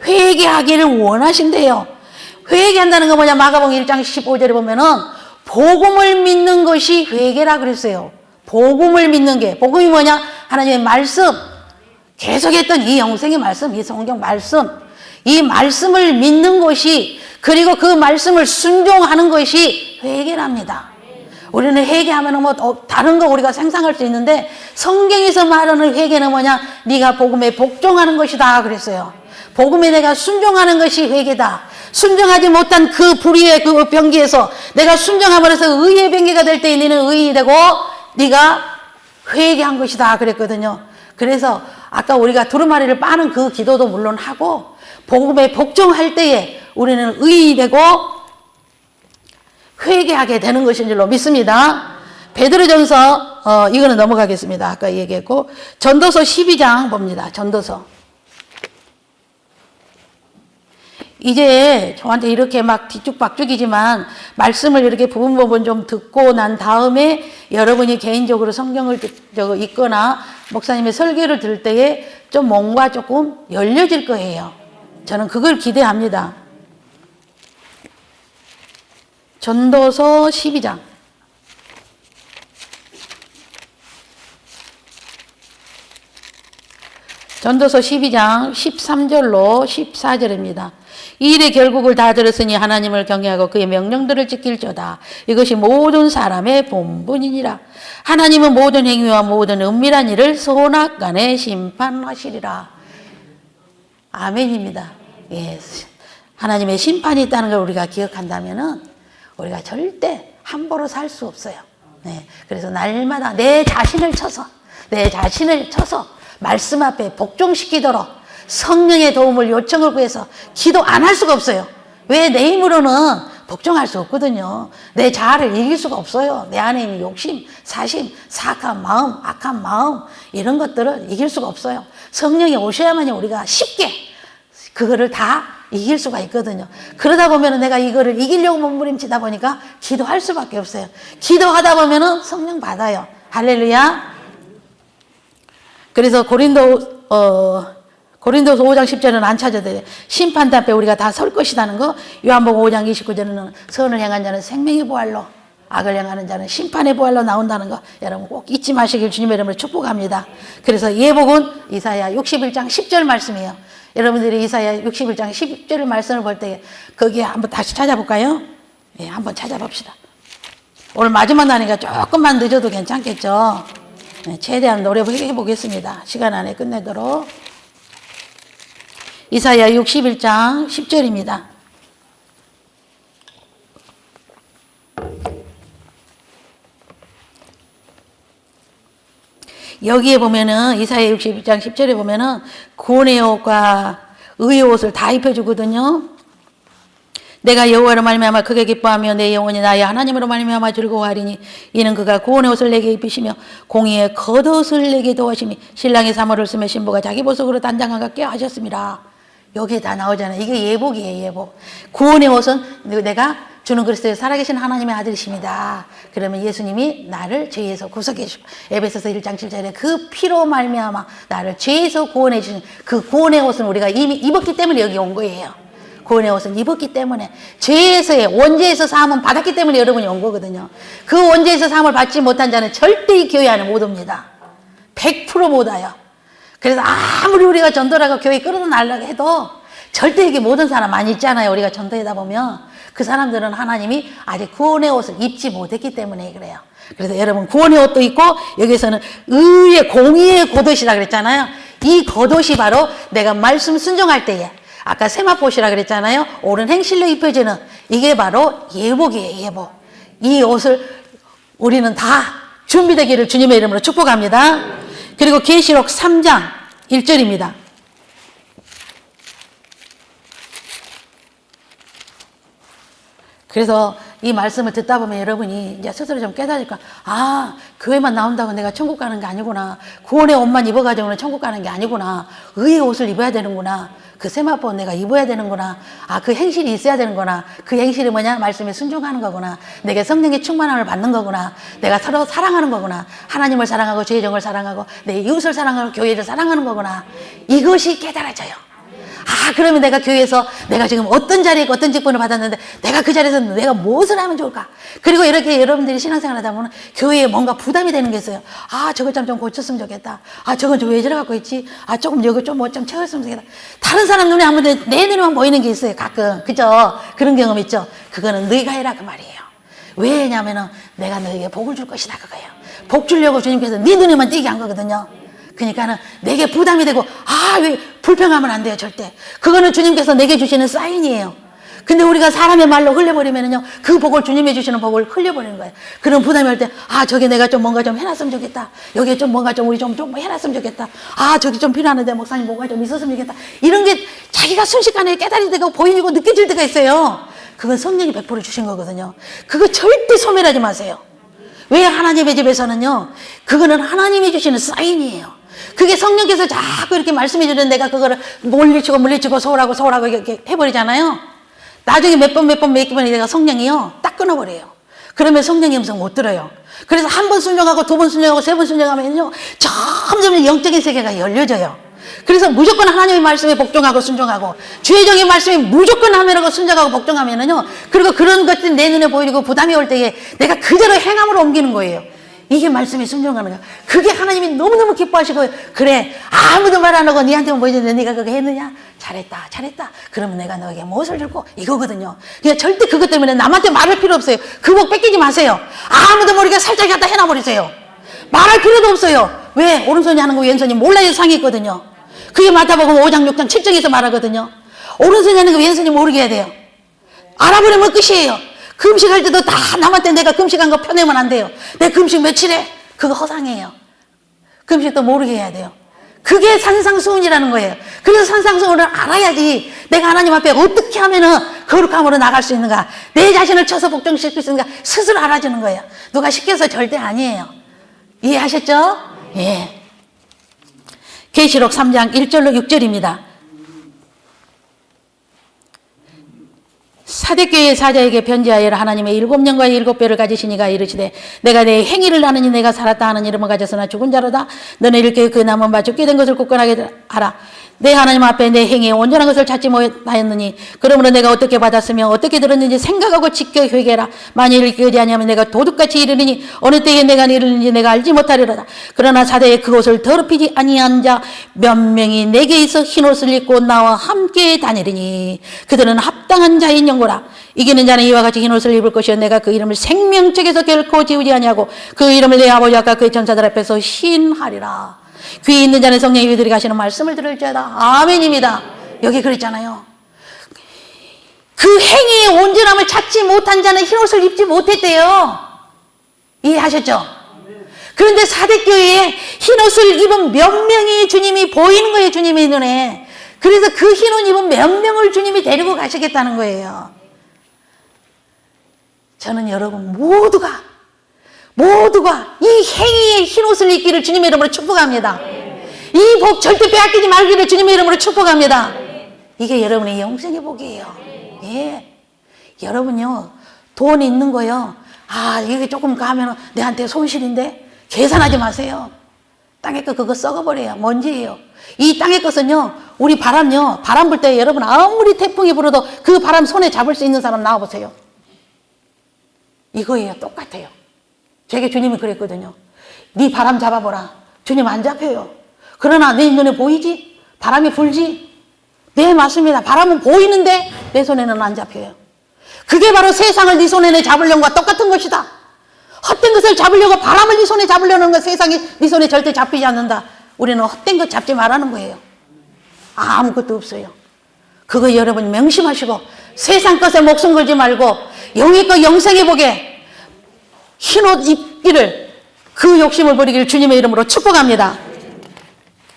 A: 회개하기를 원하신대요. 회개한다는 건 뭐냐? 마가복음 1장 15절에 보면은 복음을 믿는 것이 회개라 그랬어요. 복음을 믿는 게, 복음이 뭐냐? 하나님의 말씀, 계속했던 이 영생의 말씀, 이 성경 말씀, 이 말씀을 믿는 것이, 그리고 그 말씀을 순종하는 것이 회개랍니다. 우리는 회개하면 뭐 다른 거 우리가 상상할 수 있는데 성경에서 말하는 회개는 뭐냐? 네가 복음에 복종하는 것이다 그랬어요. 복음에 내가 순종하는 것이 회개다. 순종하지 못한 그 불의의 그 병기에서 내가 순종함으로써 의의 병기가 될 때 너는 의인이 되고 네가 회개한 것이다 그랬거든요. 그래서 아까 우리가 두루마리를 빠는 그 기도도 물론 하고 복음에 복종할 때에 우리는 의인이 되고 회개하게 되는 것인 줄로 믿습니다. 베드로전서 이거는 넘어가겠습니다. 아까 얘기했고 전도서 12장 봅니다. 전도서. 이제 저한테 이렇게 막 뒤죽박죽이지만 말씀을 이렇게 부분 좀 듣고 난 다음에 여러분이 개인적으로 성경을 읽거나 목사님의 설교를 들을 때에 좀 뭔가 조금 열려질 거예요. 저는 그걸 기대합니다. 전도서 12장. 전도서 12장 13절로 14절입니다. 이 일의 결국을 다 들었으니 하나님을 경외하고 그의 명령들을 지킬조다. 이것이 모든 사람의 본분이니라. 하나님은 모든 행위와 모든 은밀한 일을 선악간에 심판하시리라. 아멘입니다. 예. 하나님의 심판이 있다는 걸 우리가 기억한다면은 우리가 절대 함부로 살 수 없어요. 네. 그래서 날마다 내 자신을 쳐서 말씀 앞에 복종시키도록 성령의 도움을 요청을 구해서 기도 안 할 수가 없어요. 왜? 내 힘으로는 복종할 수 없거든요. 내 자아를 이길 수가 없어요. 내 안에 있는 욕심, 사심, 사악한 마음, 악한 마음 이런 것들을 이길 수가 없어요. 성령이 오셔야만이 우리가 쉽게 그거를 다 이길 수가 있거든요. 그러다 보면 내가 이거를 이기려고 몸부림치다 보니까 기도할 수밖에 없어요. 기도하다 보면 성령 받아요. 할렐루야. 그래서 고린도서 5장 10절은 안 찾아도 돼요. 심판대 앞에 우리가 다 설 것이라는 거. 요한복음 5장 29절에는 선을 행한 자는 생명의 부활로, 악을 행하는 자는 심판의 부활로 나온다는 거 여러분 꼭 잊지 마시길 주님의 이름으로 축복합니다. 그래서 예복은 이사야 61장 10절 말씀이에요. 여러분들이 이사야 61장 10절 말씀을 볼 때 거기에 한번 다시 찾아볼까요? 예, 한번 찾아봅시다. 오늘 마지막 날이니까 조금만 늦어도 괜찮겠죠? 네, 최대한 노력해 보겠습니다. 시간 안에 끝내도록. 이사야 61장 10절입니다. 여기에 보면은 이사야 61장 10절에 보면은 구원의 옷과 의의 옷을 다 입혀주거든요. 내가 여호와로 말미암아 크게 기뻐하며 내 영혼이 나의 하나님으로 말미암아 즐거워하리니 이는 그가 구원의 옷을 내게 입히시며 공의의 겉옷을 내게 도하시니 신랑의 사모를 쓰며 신부가 자기 보석으로 단장한 같게 하셨습니다. 여기에 다 나오잖아요. 이게 예복이에요. 예복. 구원의 옷은 내가 주는 그리스도의 살아계신 하나님의 아들이십니다. 그러면 예수님이 나를 죄에서 구속해 주시고 에베소서 1장 7절에 그 피로 말미암아 나를 죄에서 구원해 주신 그 구원의 옷은 우리가 이미 입었기 때문에 여기 온 거예요. 구원의 옷은 입었기 때문에 죄에서의 원죄에서 사함은 받았기 때문에 여러분이 온 거거든요. 그 원죄에서 사함을 받지 못한 자는 절대 이 교회 안에 못 옵니다. 100% 못 와요. 그래서 아무리 우리가 전도라고 교회 끌어다 날라고 해도 절대 이게 모든 사람 많이 있잖아요. 우리가 전도하다 보면 그 사람들은 하나님이 아직 구원의 옷을 입지 못했기 때문에 그래요. 그래서 여러분 구원의 옷도 있고 여기서는 의의 공의의 겉옷이라 그랬잖아요. 이 겉옷이 바로 내가 말씀 순종할 때에 아까 세마포시라 그랬잖아요. 옳은 행실로 입혀지는 이게 바로 예복이에요. 예복. 이 옷을 우리는 다 준비되기를 주님의 이름으로 축복합니다. 그리고 계시록 3장 1절입니다. 그래서 이 말씀을 듣다 보면 여러분이 이제 스스로 좀 깨달으니까 아 교회만 나온다고 내가 천국 가는 게 아니구나. 구원의 옷만 입어가지고는 천국 가는 게 아니구나. 의의 옷을 입어야 되는구나. 그 세마포 내가 입어야 되는구나. 아 그 행실이 있어야 되는구나. 그 행실이 뭐냐? 말씀에 순종하는 거구나. 내게 성령의 충만함을 받는 거구나. 내가 서로 사랑하는 거구나. 하나님을 사랑하고 죄의 정을 사랑하고 내 이웃을 사랑하고 교회를 사랑하는 거구나. 이것이 깨달아져요. 아 그러면 내가 교회에서 내가 지금 어떤 자리에 어떤 직분을 받았는데 내가 그 자리에서 내가 무엇을 하면 좋을까? 그리고 이렇게 여러분들이 신앙생활 하다 보면 교회에 뭔가 부담이 되는 게 있어요. 아 저거 좀 고쳤으면 좋겠다. 아 저건 좀 왜 저래 갖고 있지? 아 조금 여기 좀 뭐 좀 채웠으면 좋겠다. 다른 사람 눈에 안 보이는데 내 눈에만 보이는 게 있어요. 가끔 그죠? 그런 경험 있죠? 그거는 너희가 해라 그 말이에요. 왜냐면은 내가 너에게 복을 줄 것이다 그거예요. 복 주려고 주님께서 네 눈에만 띄게 한 거거든요. 그러니까는 내게 부담이 되고 왜 불평하면 안 돼요. 절대. 그거는 주님께서 내게 주시는 사인이에요. 근데 우리가 사람의 말로 흘려버리면은요 그 복을 주님이 주시는 복을 흘려버리는 거예요. 그런 부담이 올 때 저기 내가 좀 뭔가 좀 해놨으면 좋겠다. 여기에 좀 뭔가 좀 우리 좀 해놨으면 좋겠다. 저기 좀 필요하는데 목사님 뭔가 좀 있었으면 좋겠다. 이런 게 자기가 순식간에 깨달이 되고 보이고 느껴질 때가 있어요. 그건 성령이 100% 주신 거거든요. 그거 절대 소멸하지 마세요. 왜 하나님의 집에서는요 그거는 하나님이 주시는 사인이에요. 그게 성령께서 자꾸 이렇게 말씀해 주는 내가 그거를 물리치고 소홀하고 이렇게 해버리잖아요. 나중에 몇 번 내가 성령이요 딱 끊어버려요. 그러면 성령의 음성 못 들어요. 그래서 한 번 순종하고 두 번 순종하고 세 번 순종하면요 점점 영적인 세계가 열려져요. 그래서 무조건 하나님의 말씀에 복종하고 순종하고 주의 정의 말씀에 무조건 하면하고 순종하고 복종하면은요 그리고 그런 것들이 내 눈에 보이고 부담이 올 때에 내가 그대로 행함으로 옮기는 거예요. 이게 말씀에 순종하는 거야. 그게 하나님이 너무너무 기뻐하시고 그래 아무도 말 안 하고 니한테만 보여줬는데 네가 그거 했느냐? 잘했다. 그러면 내가 너에게 무엇을 줄고 이거거든요. 그냥 절대 그것 때문에 남한테 말할 필요 없어요. 그 복 뺏기지 마세요. 아무도 모르게 살짝 갖다 해놔버리세요. 말할 필요도 없어요. 왜? 오른손이 하는 거 왼손이 몰라야 상이 있거든요. 그게 마태복음 5장 6장 7장에서 말하거든요. 오른손이 하는 거 왼손이 모르게 해야 돼요. 알아버리면 끝이에요. 금식할 때도 다 남한테 내가 금식한 거 펴내면 안 돼요. 내 금식 며칠에? 그거 허상이에요. 금식도 모르게 해야 돼요. 그게 산상수훈이라는 거예요. 그래서 산상수훈을 알아야지 내가 하나님 앞에 어떻게 하면은 거룩함으로 나갈 수 있는가, 내 자신을 쳐서 복종시킬 수 있는가 스스로 알아주는 거예요. 누가 시켜서 절대 아니에요. 이해하셨죠? 예. 계시록 3장 1절로 6절입니다. 사대교회의 사자에게 편지하여라. 하나님의 7년과 7배를 가지시니가 이르시되 내가 내 행위를 아느니 내가 살았다 하는 이름을 가졌으나 죽은 자로다. 너는 이렇게 그 남은 바 죽게 된 것을 굳건하게 하라. 내 하나님 앞에 내 행위에 온전한 것을 찾지 못하였느니 그러므로 내가 어떻게 받았으며 어떻게 들었는지 생각하고 지켜 회개하라. 만일 그러지 아니하면 내가 도둑같이 이르리니 어느 때에 내가 이르는지 내가 알지 못하리로다. 그러나 사대의 그곳을 더럽히지 아니한 자 몇 명이 내게 있어 흰옷을 입고 나와 함께 다니리니 그들은 합당한 자인 영고라. 이기는 자는 이와 같이 흰옷을 입을 것이요 내가 그 이름을 생명책에서 결코 지우지 아니하고 그 이름을 내 아버지 아까 그의 전사들 앞에서 신하리라. 귀 있는 자는 성령이 우리들이 가시는 말씀을 들을지어다. 아멘입니다. 여기 그랬잖아요. 그 행위의 온전함을 찾지 못한 자는 흰옷을 입지 못했대요. 이해하셨죠? 그런데 사대교회에 흰옷을 입은 몇 명이 주님이 보이는 거예요. 주님의 눈에. 그래서 그 흰옷 입은 몇 명을 주님이 데리고 가시겠다는 거예요.
B: 저는 여러분 모두가 이 행위의 흰옷을 입기를 주님의 이름으로 축복합니다. 이 복 절대 빼앗기지 말기를 주님의 이름으로 축복합니다. 이게 여러분의 영생의 복이에요. 예. 여러분요, 돈 있는 거요. 이게 조금 가면 내한테 손실인데 계산하지 마세요. 땅의 것 그거 썩어버려요. 먼지예요. 이 땅의 것은요, 우리 바람요, 바람 불 때 여러분 아무리 태풍이 불어도 그 바람 손에 잡을 수 있는 사람 나와보세요. 이거예요. 똑같아요. 제게 주님이 그랬거든요. 네 바람 잡아보라. 주님 안 잡혀요. 그러나 내 눈에 보이지? 바람이 불지? 네, 맞습니다. 바람은 보이는데 내 손에는 안 잡혀요. 그게 바로 세상을 네 손에 잡으려는 것과 똑같은 것이다. 헛된 것을 잡으려고 바람을 네 손에 잡으려는 것, 세상이 네 손에 절대 잡히지 않는다. 우리는 헛된 것 잡지 말라는 거예요. 아무것도 없어요. 그거 여러분 명심하시고 세상 것에 목숨 걸지 말고 영의 것 영생의 복에 흰옷 입기를, 그 욕심을 버리기를 주님의 이름으로 축복합니다.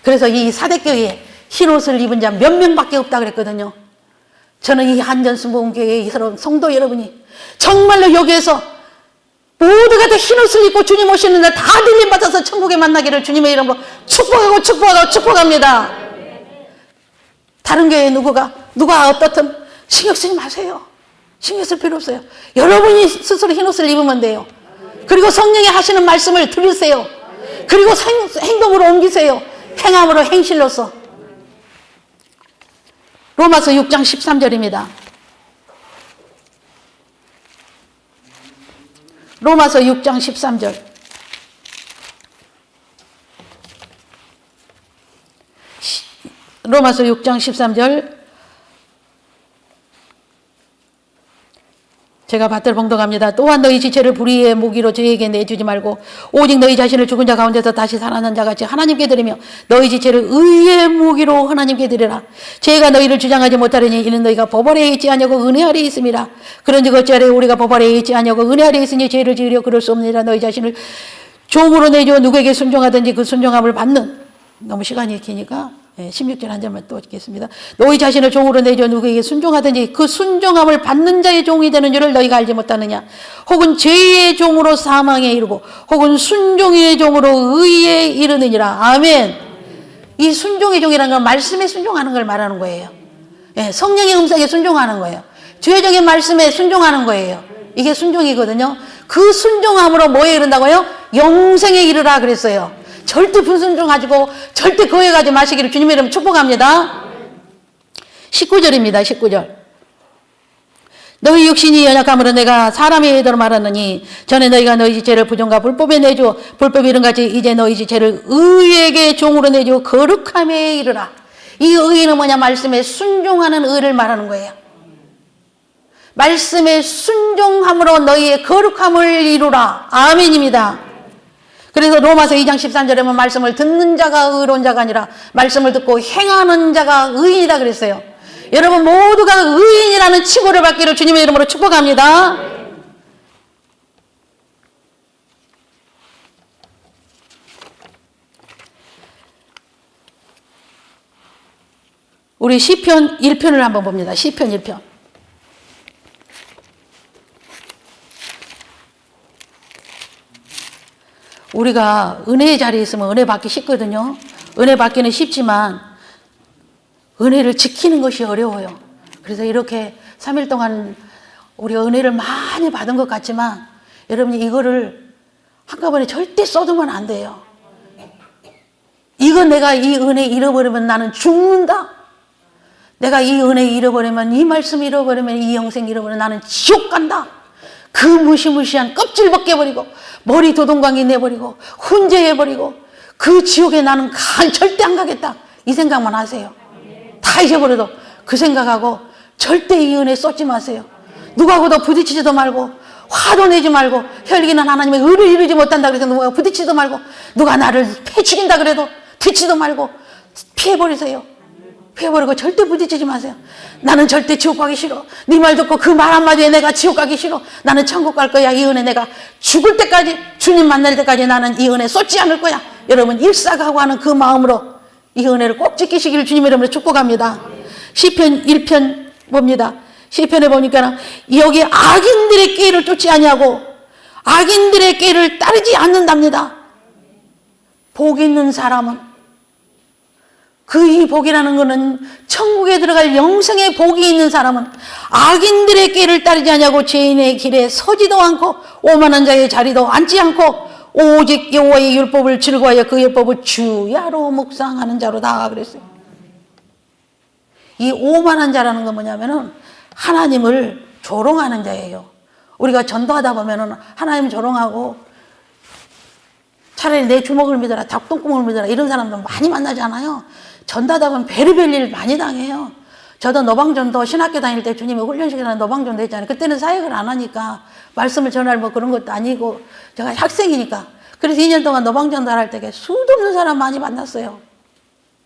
B: 그래서 이 사대교회에 흰옷을 입은 자 몇 명밖에 없다 그랬거든요. 저는 이 한전순복음교회의 성도 여러분이 정말로 여기에서 모두가 다 흰옷을 입고 주님 오시는 날 다 들림 받아서 천국에 만나기를 주님의 이름으로 축복합니다. 다른 교회에 누가 어떻든 신경 쓰지 마세요. 신경 쓸 필요 없어요. 여러분이 스스로 흰옷을 입으면 돼요. 그리고 성령이 하시는 말씀을 들으세요. 그리고 행동으로 옮기세요. 행함으로, 행실로서. 로마서 6장 13절입니다. 로마서 6장 13절. 로마서 6장 13절. 제가 받들 봉독합니다. 또한 너희 지체를 불의의 무기로 저희에게 내주지 말고 오직 너희 자신을 죽은 자 가운데서 다시 살아난 자같이 하나님께 드리며 너희 지체를 의의 무기로 하나님께 드리라. 죄가 너희를 주장하지 못하려니 이는 너희가 법 아래에 있지 아니하고 은혜 아래에 있음이라. 그런즉 어찌하려 우리가 법 아래에 있지 아니하고 은혜 아래에 있으니 죄를 지으려 그럴 수 없느니라. 너희 자신을 종으로 내줘 누구에게 순종하든지 그 순종함을 받는. 너무 시간이 기니까 16절 한 절만 또 읽겠습니다. 너희 자신을 종으로 내줘 누구에게 순종하든지 그 순종함을 받는 자의 종이 되는 줄을 너희가 알지 못하느냐. 혹은 죄의 종으로 사망에 이르고 혹은 순종의 종으로 의에 이르느니라. 아멘. 이 순종의 종이라는 건 말씀에 순종하는 걸 말하는 거예요. 성령의 음성에 순종하는 거예요. 주의적인 말씀에 순종하는 거예요. 이게 순종이거든요. 그 순종함으로 뭐에 이른다고요? 영생에 이르라 그랬어요. 절대 불순종하시고 절대 거역하지 마시기를 주님의 이름으로 축복합니다. 19절입니다. 19절. 너희 육신이 연약함으로 내가 사람의 의대로 말하느니 전에 너희가 너희 지체를 부정과 불법에 내주어 불법이 이른같이 이제 너희 지체를 의에게 종으로 내주어 거룩함에 이르라. 이 의는 뭐냐? 말씀에 순종하는 의를 말하는 거예요. 말씀에 순종함으로 너희의 거룩함을 이루라. 아멘입니다. 그래서 로마서 2장 13절에 보면 말씀을 듣는 자가 의로운 자가 아니라 말씀을 듣고 행하는 자가 의인이다 그랬어요. 여러분 모두가 의인이라는 칭호를 받기를 주님의 이름으로 축복합니다. 우리 시편 1편을 한번 봅니다. 시편 1편. 우리가 은혜의 자리에 있으면 은혜 받기 쉽거든요. 은혜 받기는 쉽지만 은혜를 지키는 것이 어려워요. 그래서 이렇게 3일 동안 우리가 은혜를 많이 받은 것 같지만 여러분이 이거를 한꺼번에 절대 쏟으면 안 돼요. 이거 내가 이 은혜 잃어버리면 나는 죽는다. 내가 이 은혜 잃어버리면, 이 말씀 잃어버리면, 이 영생 잃어버리면 나는 지옥 간다. 그 무시무시한 껍질 벗겨버리고 머리 도동강이 내버리고 훈제해버리고 그 지옥에 나는 절대 안 가겠다. 이 생각만 하세요. 다 잊어버려도 그 생각하고 절대 이 은혜 쏟지 마세요. 누구하고도 부딪히지도 말고 화도 내지 말고 혈기는 하나님의 의를 이루지 못한다 그래서 누가 부딪히지도 말고 누가 나를 패 죽인다 그래도 듣지도 말고 피해버리세요. 피해버리고 절대 부딪히지 마세요. 나는 절대 지옥 가기 싫어. 네 말 듣고 그 말 한마디에 내가 지옥 가기 싫어. 나는 천국 갈 거야. 이 은혜 내가 죽을 때까지 주님 만날 때까지 나는 이 은혜 쏟지 않을 거야. 여러분 일사각오하는 그 마음으로 이 은혜를 꼭 지키시기를 주님의 이름으로 축복합니다. 시편 1편 봅니다. 시편에 보니까 여기 악인들의 꾀를 쫓지 아니하고 악인들의 꾀를 따르지 않는답니다. 복 있는 사람은, 그 이 복이라는 것은 천국에 들어갈 영생의 복이 있는 사람은 악인들의 꾀를 따르지 아니하고 죄인의 길에 서지도 않고 오만한 자의 자리도 앉지 않고 오직 여호와의 율법을 즐거워하여 그 율법을 주야로 묵상하는 자로다 그랬어요. 이 오만한 자라는 건 뭐냐면은 하나님을 조롱하는 자예요. 우리가 전도하다 보면은 하나님 조롱하고 차라리 내 주먹을 믿어라, 닭똥구멍을 믿어라 이런 사람들 많이 만나잖아요. 전도하다 보면 별의별 일 많이 당해요. 저도 노방전도 신학교 다닐 때 주님이 훈련시키는 노방전도 했잖아요. 그때는 사역을 안 하니까 말씀을 전할 뭐 그런 것도 아니고 제가 학생이니까. 그래서 2년 동안 노방전도 할 때 수도 없는 사람 많이 만났어요.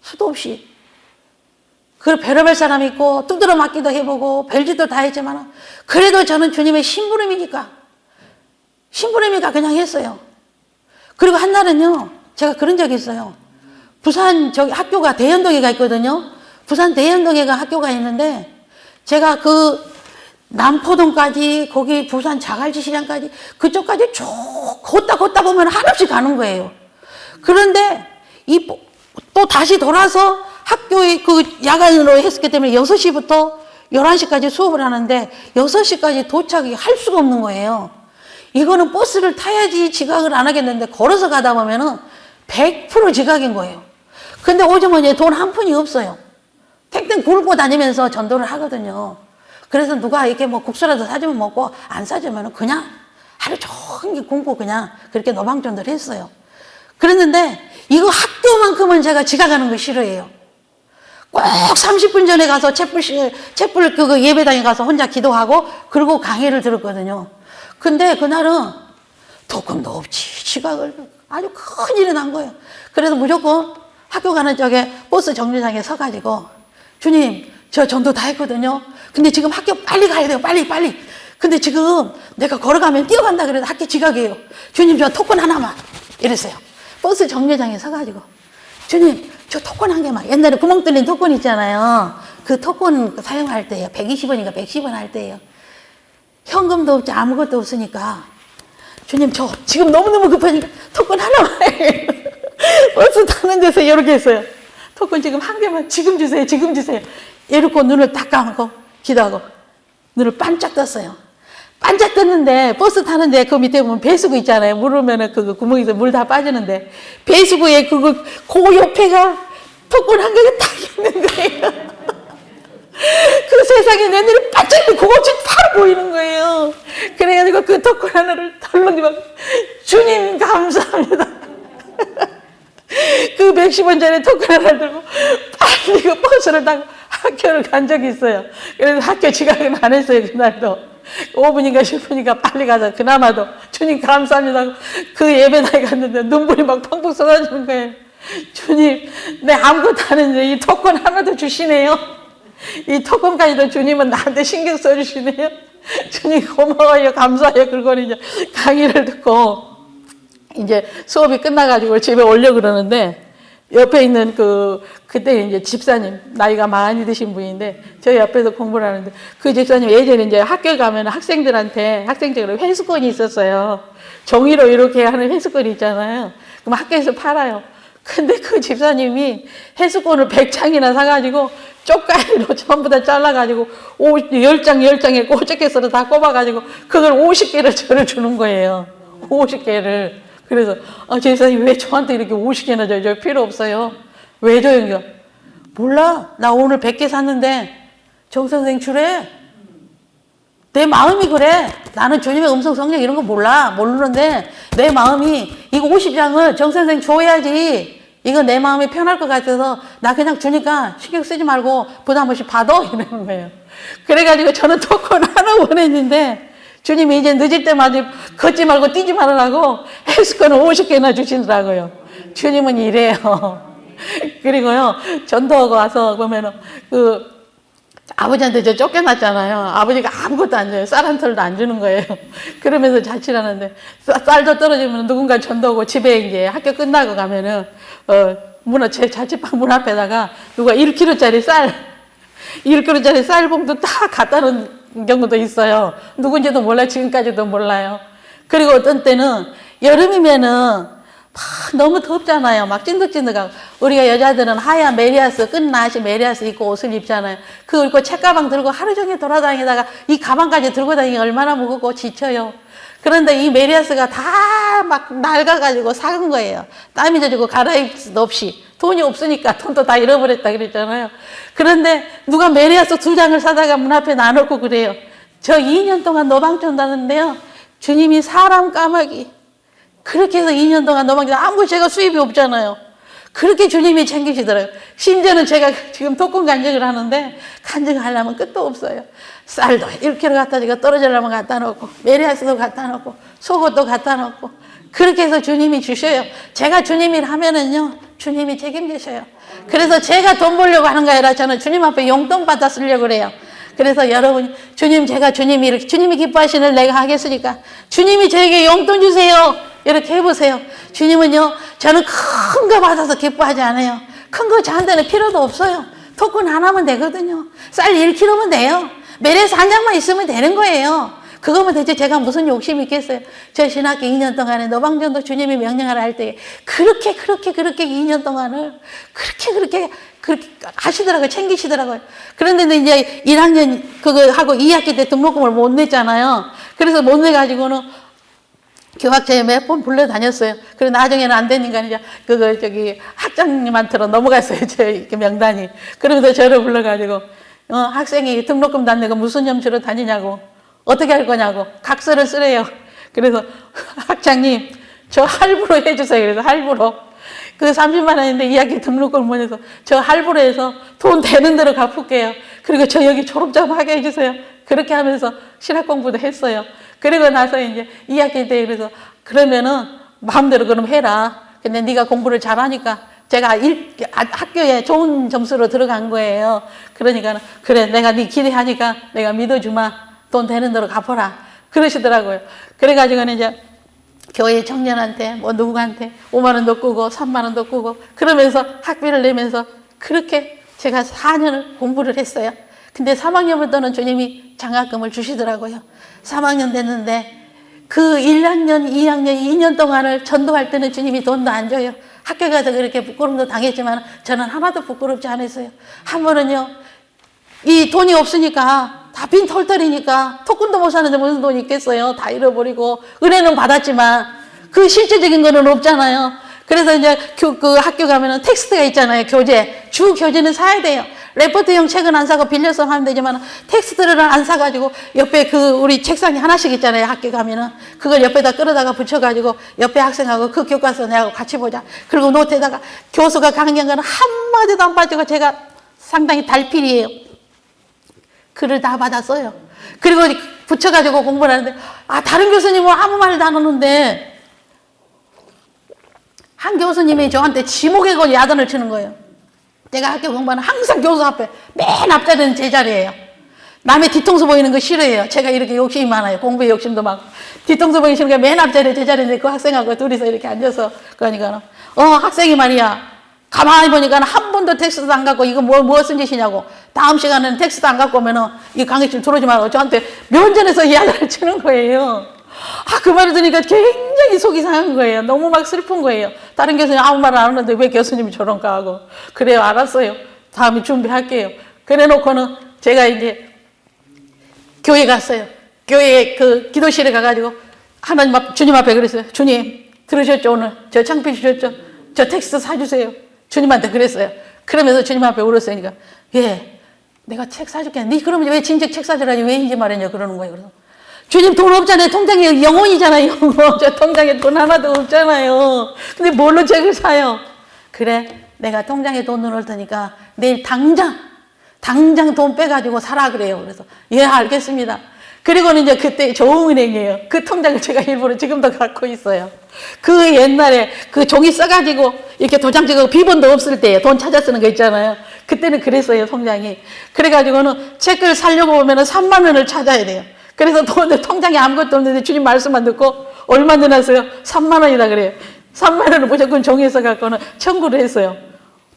B: 수도 없이. 그 별의별 사람 있고 두드러 맞기도 해보고 별짓도 다 했지만 그래도 저는 주님의 심부름이니까 그냥 했어요. 그리고 한 날은요, 제가 그런 적이 있어요. 부산 저기 학교가 대연동에가 있거든요. 부산 대연동에가 학교가 있는데 제가 그 남포동까지 거기 부산 자갈치 시장까지 그쪽까지 쭉 걷다 보면 한없이 가는 거예요. 그런데 또 다시 돌아서 학교에 그 야간으로 했었기 때문에 6시부터 11시까지 수업을 하는데 6시까지 도착이 할 수가 없는 거예요. 이거는 버스를 타야지 지각을 안 하겠는데 걸어서 가다 보면은 100% 지각인 거예요. 근데 오주머니에 돈 한 푼이 없어요. 탱탱 굴고 다니면서 전도를 하거든요. 그래서 누가 이렇게 뭐 국수라도 사주면 먹고 안 사주면 그냥 하루 종일 굶고 그냥 그렇게 노방전도를 했어요. 그랬는데 이거 학교만큼은 제가 지각하는 거 싫어해요. 꼭 30분 전에 가서 촛불 그 예배당에 가서 혼자 기도하고 그리고 강의를 들었거든요. 근데 그날은 도금도 없이 지각을 아주 큰일이 난 거예요. 그래서 무조건 학교 가는 쪽에 버스 정류장에 서가지고 주님 저 전도 다 했거든요. 근데 지금 학교 빨리 가야 돼요. 빨리. 근데 지금 내가 걸어가면 뛰어간다 그래도 학교 지각이에요. 주님 저 토큰 하나만 이랬어요. 버스 정류장에 서가지고 주님 저 토큰 한 개만. 옛날에 구멍 뚫린 토큰 있잖아요. 그 토큰 사용할 때예요. 120원인가 110원 할 때예요. 현금도 없지 아무것도 없으니까 주님 저 지금 너무너무 급하니까 토큰 하나만 버스 타는 데서 이렇게 했어요. 토큰 지금 한 개만 지금 주세요. 이러고 눈을 딱 감고 기도하고 눈을 반짝 떴어요. 반짝 떴는데 버스 타는데 그 밑에 보면 배수구 있잖아요. 물으면은 그 구멍에서 물 다 빠지는데 배수구에 그 옆에가 토큰 한 개가 딱 있는 거예요. 그 세상에 내 눈이 반짝 그것이 바로 보이는 거예요. 그래가지고 그 토큰 하나를 덜렁이고 주님 감사합니다. 그 110원짜리 토큰 하나를 들고 빨리 그 버스를 타고 학교를 간 적이 있어요. 그래서 학교 지각은 안 했어요. 그날도 5분인가 10분인가 빨리 가서 그나마도 주님 감사합니다. 그 예배당에 갔는데 눈물이 막 펑펑 쏟아지는 거예요. 주님 내 아무것도 안 했는데 이 토큰 하나도 주시네요. 이 토큰까지도 주님은 나한테 신경 써주시네요. 주님 고마워요. 감사해요. 그러고 이제 강의를 듣고 이제 수업이 끝나가지고 집에 오려고 그러는데 옆에 있는 그때 이제 집사님, 나이가 많이 드신 분인데 저희 옆에서 공부를 하는데 그 집사님 예전에 이제 학교 가면 학생들한테 학생적으로 회수권이 있었어요. 종이로 이렇게 하는 회수권이 있잖아요. 그럼 학교에서 팔아요. 근데 그 집사님이 회수권을 100장이나 사가지고 쪽가위로 전부 다 잘라가지고 10장에 꼬집게서로 다 꼽아가지고 그걸 50개를 저를 주는 거예요. 50개를. 그래서 집사님 왜 저한테 이렇게 50개나 줘요? 저 필요 없어요. 왜 줘요? 몰라. 나 오늘 100개 샀는데 정 선생 주래. 내 마음이 그래. 나는 주님의 음성 성령 이런 거 몰라. 모르는데 내 마음이 이거 50장을 정 선생 줘야지. 이거 내 마음이 편할 것 같아서 나 그냥 주니까 신경 쓰지 말고 부담 없이 받아 이러는 거예요. 그래가지고 저는 토큰 하나 원했는데 주님이 이제 늦을 때마다 걷지 말고 뛰지 말으라고 회수권을 50개나 주시더라고요. 주님은 이래요. 그리고요 전도하고 와서 보면은 아버지한테 저 쫓겨났잖아요. 아버지가 아무것도 안 줘요. 쌀 한 털도 안 주는 거예요. 그러면서 자취하는데 쌀도 떨어지면 누군가 전도하고 집에 이제 학교 끝나고 가면은 제 자취방 문 앞에다가 누가 1kg짜리 쌀 봉투 딱 갖다
A: 경우도 있어요. 누군지도 몰라요. 지금까지도 몰라요. 그리고 어떤 때는 여름이면은 막 너무 덥잖아요. 막 찐득찐득하고. 우리가 여자들은 하얀 메리아스, 끝나시 메리아스 입고 옷을 입잖아요. 그거 입고 책가방 들고 하루 종일 돌아다니다가 이 가방까지 들고 다니기 얼마나 무겁고 지쳐요. 그런데 이 메리아스가 다 막 낡아가지고 삭은 거예요. 땀이 젖고 갈아입을 수도 없이. 돈이 없으니까 돈도 다 잃어버렸다 그랬잖아요. 그런데 누가 메리아스 2장을 사다가 문 앞에 놔놓고 그래요. 저 2년 동안 노방 쫀다는데요. 주님이 사람 까마귀. 그렇게 해서 2년 동안 노방전 아무 제가 수입이 없잖아요. 그렇게 주님이 챙기시더라고요. 심지어는 제가 지금 독금 간증을 하는데 간증하려면 끝도 없어요. 쌀도 1kg 갖다 주고 떨어지려면 갖다 놓고 메리아스도 갖다 놓고 속옷도 갖다 놓고 그렇게 해서 주님이 주셔요. 제가 주님 일 하면은요 주님이 책임지셔요. 그래서 제가 돈 벌려고 하는 거 아니라 저는 주님 앞에 용돈 받아 쓰려고 그래요. 그래서 여러분 주님 제가 주님이 이렇게 주님이 기뻐하시는 일 내가 하겠으니까 주님이 저에게 용돈 주세요. 이렇게 해보세요. 주님은요 저는 큰 거 받아서 기뻐하지 않아요. 큰 거 저한테는 필요도 없어요. 토큰 하나면 되거든요. 쌀 1kg면 돼요. 메리아스 한 장만 있으면 되는 거예요. 그거면 대체 제가 무슨 욕심이 있겠어요. 저 신학교 2년 동안에 노방전도 주님이 명령을 할 때 그렇게 2년 동안을 그렇게 하시더라고요. 챙기시더라고요. 그런데 이제 1학년 그거 하고 2학기 때 등록금을 못 냈잖아요. 그래서 못 내가지고는 교학제에 몇 번 불러 다녔어요. 그리고 나중에는 안 되니까 이제 학장님한테로 넘어갔어요. 제 명단이. 그러면서 저를 불러가지고 학생이 등록금도 안 내고 무슨 점수로 다니냐고 어떻게 할 거냐고 각서를 쓰래요. 그래서 학장님 저 할부로 해주세요. 그래서 할부로 그 30만 원인데 2학기 등록금을 못 내서 저 할부로 해서 돈 되는 대로 갚을게요. 그리고 저 여기 졸업장 하게 해주세요. 그렇게 하면서 신학 공부도 했어요. 그리고 나서 이제 2학기 때 그래서 그러면은 마음대로 그럼 해라. 근데 네가 공부를 잘하니까 제가 학교에 좋은 점수로 들어간 거예요. 그러니까 그래 내가 네 기대하니까 내가 믿어주마. 돈 되는 대로 갚아라. 그러시더라고요. 그래가지고는 이제 교회 청년한테 뭐 누구한테 5만 원도 꾸고 3만 원도 꾸고 그러면서 학비를 내면서 그렇게 제가 4년을 공부를 했어요. 근데 3학년부터는 주님이 장학금을 주시더라고요. 3학년 됐는데 그 1학년, 2학년, 2년 동안을 전도할 때는 주님이 돈도 안 줘요. 학교 가서 그렇게 부끄럼도 당했지만 저는 하나도 부끄럽지 않았어요. 한 번은요, 이 돈이 없으니까 다 빈 털털이니까 토큰도 못 사는데 무슨 돈이 있겠어요. 다 잃어버리고 은혜는 받았지만 그 실제적인 거는 없잖아요. 그래서 이제 그 학교 가면은 텍스트가 있잖아요. 교재. 주 교재는 사야 돼요. 레포트용 책은 안 사고 빌려서 하면 되지만 텍스트를 안 사가지고 옆에 그 우리 책상이 하나씩 있잖아요. 학교 가면은 그걸 옆에다 끌어다가 붙여가지고 옆에 학생하고 그 교과서 내하고 같이 보자. 그리고 노트에다가 교수가 강의한 거는 한마디도 안 빠지고 제가 상당히 달필이에요. 글을 다 받았어요. 그리고 붙여가지고 공부를 하는데 다른 교수님은 아무 말도 안 하는데 한 교수님이 저한테 지목의 건 야단을 치는 거예요. 제가 학교 공부하는 항상 교수 앞에 맨 앞자리는 제 자리예요. 남의 뒤통수 보이는 거 싫어해요. 제가 이렇게 욕심이 많아요. 공부에 욕심도 많고. 뒤통수 보이기 싫으니까 맨 앞자리에 제 자리인데 그 학생하고 둘이서 이렇게 앉아서 그러니까 학생이 말이야. 가만히 보니까 한 번도 텍스트도 안 갖고 이거 뭐 쓴 짓이냐고. 다음 시간에는 텍스트 안 갖고 오면은 이 강의실 들어오지 말고 저한테 면전에서 야단을 치는 거예요. 그 말을 들으니까 굉장히 속이 상한 거예요. 너무 막 슬픈 거예요. 다른 교수님 아무 말 안 하는데 왜 교수님이 저런가 하고. 그래요, 알았어요. 다음에 준비할게요. 그래 놓고는 제가 이제 교회 갔어요. 교회 그 기도실에 가가지고 하나님 주님 앞에 그랬어요. 주님, 들으셨죠? 오늘 저 창피 주셨죠? 저 텍스트 사주세요. 주님한테 그랬어요. 그러면서 주님 앞에 울었어요. 그러니까 예, 내가 책 사줄게. 네 그러면 왜 진즉 책 사주라니 왜 인지 말했냐 그러는 거예요. 그래서 주님 돈 없잖아요. 통장에 영혼이잖아요. 영혼. 저 통장에 돈 하나도 없잖아요. 근데 뭘로 책을 사요? 그래, 내가 통장에 돈 넣을 테니까 내일 당장 돈 빼가지고 사라 그래요. 그래서 예, 알겠습니다. 그리고는 이제 그때 조흥은행이에요. 그 통장을 제가 일부러 지금도 갖고 있어요. 그 옛날에 그 종이 써가지고 이렇게 도장 찍고 비번도 없을 때 돈 찾아 쓰는 거 있잖아요. 그때는 그랬어요, 통장이. 그래가지고는 책을 사려고 보면은 3만 원을 찾아야 돼요. 그래서 통장에 아무것도 없는데 주님 말씀만 듣고 얼마 넣어놨어요? 3만 원이다 그래요. 3만 원을 무조건 종이에 써갖고는 청구를 했어요.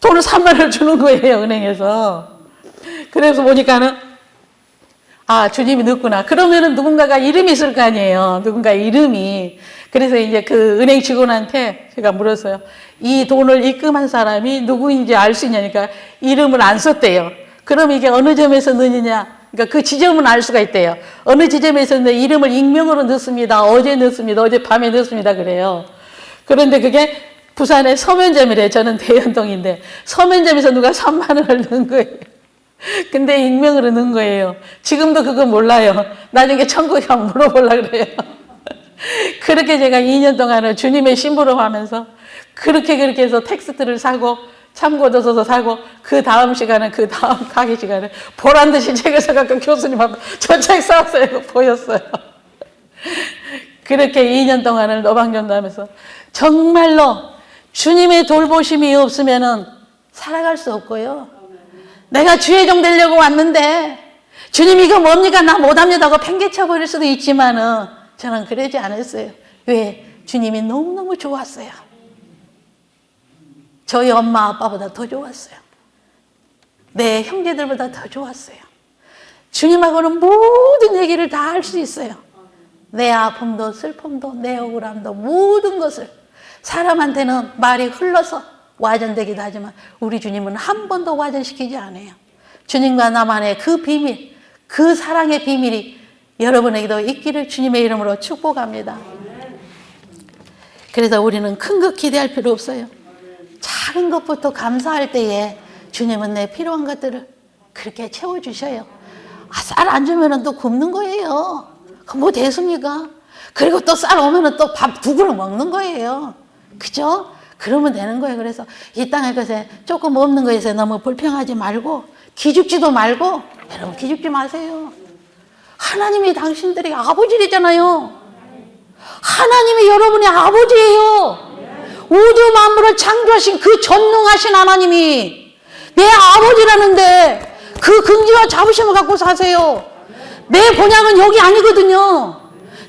A: 돈을 3만 원을 주는 거예요, 은행에서. 그래서 보니까는 아, 주님이 늦구나. 그러면은 누군가가 이름이 있을 거 아니에요. 누군가의 이름이. 그래서 이제 그 은행 직원한테 제가 물었어요. 이 돈을 입금한 사람이 누구인지 알 수 있냐니까 이름을 안 썼대요. 그럼 이게 어느 점에서 넣느냐? 그러니까 그 지점은 알 수가 있대요. 어느 지점에서 이름을 익명으로 넣습니다. 어제 넣습니다. 어제 밤에 넣습니다. 그래요. 그런데 그게 부산의 서면점이래요. 저는 대연동인데 서면점에서 누가 3만 원을 넣은 거예요. 근데 익명으로 넣은 거예요. 지금도 그거 몰라요. 나중에 천국에 가면 물어보려고 그래요. 그렇게 제가 2년 동안을 주님의 심부름하면서 그렇게 해서 텍스트를 사고 참고도 써서 사고 그 다음 강의 시간에 보란 듯이 책을 사갖고 교수님 앞에 저 책 사왔어요. 보였어요. 그렇게 2년 동안을 노방전도하면서 정말로 주님의 돌보심이 없으면은 살아갈 수 없고요. 내가 주의종 되려고 왔는데 주님 이거 뭡니까? 나 못합니다 하고 팽개쳐 버릴 수도 있지만은 저는 그러지 않았어요. 왜? 주님이 너무너무 좋았어요. 저희 엄마 아빠보다 더 좋았어요. 내 형제들보다 더 좋았어요. 주님하고는 모든 얘기를 다 할 수 있어요. 내 아픔도 슬픔도 내 억울함도 모든 것을 사람한테는 말이 흘러서 와전되기도 하지만 우리 주님은 한 번도 와전시키지 않아요. 주님과 나만의 그 비밀, 그 사랑의 비밀이 여러분에게도 있기를 주님의 이름으로 축복합니다. 그래서 우리는 큰 것 기대할 필요 없어요. 작은 것부터 감사할 때에 주님은 내 필요한 것들을 그렇게 채워주셔요. 쌀 안 주면 또 굶는 거예요. 그 뭐 됐습니까? 그리고 또 쌀 오면 또 밥 두 그릇 먹는 거예요. 그죠? 그러면 되는 거예요. 그래서 이 땅의 것에 조금 없는 것에 너무 불평하지 말고 기죽지도 말고 여러분 기죽지 마세요. 하나님이 당신들의 아버지이잖아요. 하나님이 여러분의 아버지예요. 우주 만물을 창조하신 그 전능하신 하나님이 내 아버지라는데 그 긍지와 자부심을 갖고 사세요. 내 본향은 여기 아니거든요.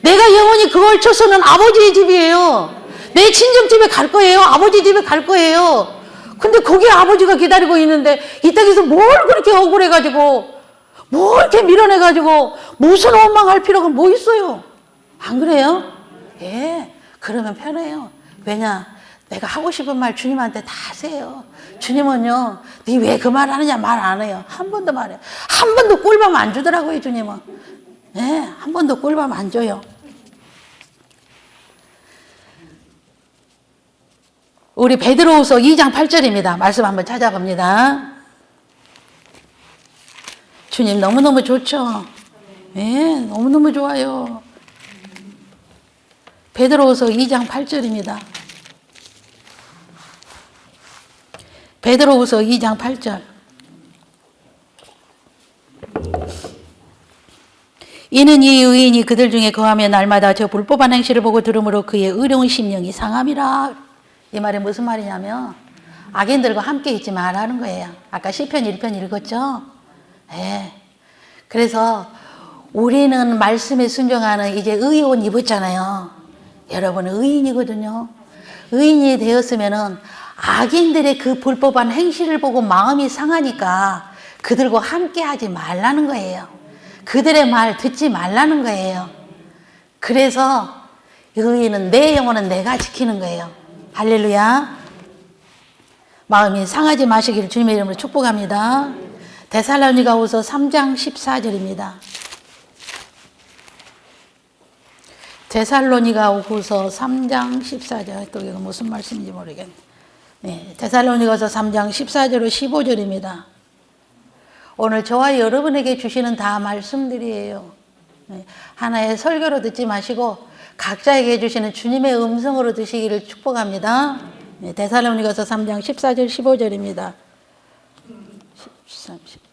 A: 내가 영원히 그걸 쳐서는 아버지의 집이에요. 내 친정집에 갈 거예요. 아버지 집에 갈 거예요. 근데 거기 아버지가 기다리고 있는데 이 땅에서 뭘 그렇게 억울해가지고 뭘 이렇게 밀어내가지고 무슨 원망할 필요가 뭐 있어요? 안 그래요? 예, 그러면 편해요. 왜냐? 내가 하고 싶은 말 주님한테 다 하세요. 주님은요, 네 왜 그 말 하느냐 말 안 해요. 한 번도 말해요. 한 번도 꿀밤 안 주더라고요, 주님은. 예, 한 번도 꿀밤 안 줘요. 우리 베드로후서 2장 8절입니다. 말씀 한번 찾아봅니다. 주님 너무너무 좋죠? 예, 너무너무 좋아요. 베드로후서 2장 8절입니다. 베드로후서 2장 8절. 이는 이 의인이 그들 중에 거하며 날마다 저 불법한 행실을 보고 들으므로 그의 의로운 심령이 상함이라. 이 말이 무슨 말이냐면 악인들과 함께 있지 말라는 거예요. 아까 시편 1편 읽었죠? 예. 그래서 우리는 말씀에 순종하는 이제 의의 옷 입었잖아요. 여러분은 의인이거든요. 의인이 되었으면은 악인들의 그 불법한 행실을 보고 마음이 상하니까 그들과 함께 하지 말라는 거예요. 그들의 말 듣지 말라는 거예요. 그래서 의인은 내 영혼은 내가 지키는 거예요. 할렐루야. 마음이 상하지 마시기를 주님의 이름으로 축복합니다. 데살로니가후서 3장 14절입니다. 데살로니가후서 3장 14절. 또 이거 무슨 말씀인지 모르겠네. 네, 데살로니가후서 3장 14절로 15절입니다. 오늘 저와 여러분에게 주시는 다 말씀들이에요. 네, 하나의 설교로 듣지 마시고 각자에게 주시는 주님의 음성으로 드시기를 축복합니다. 네, 데살로니가서 3장 14절 15절입니다. 13, 10.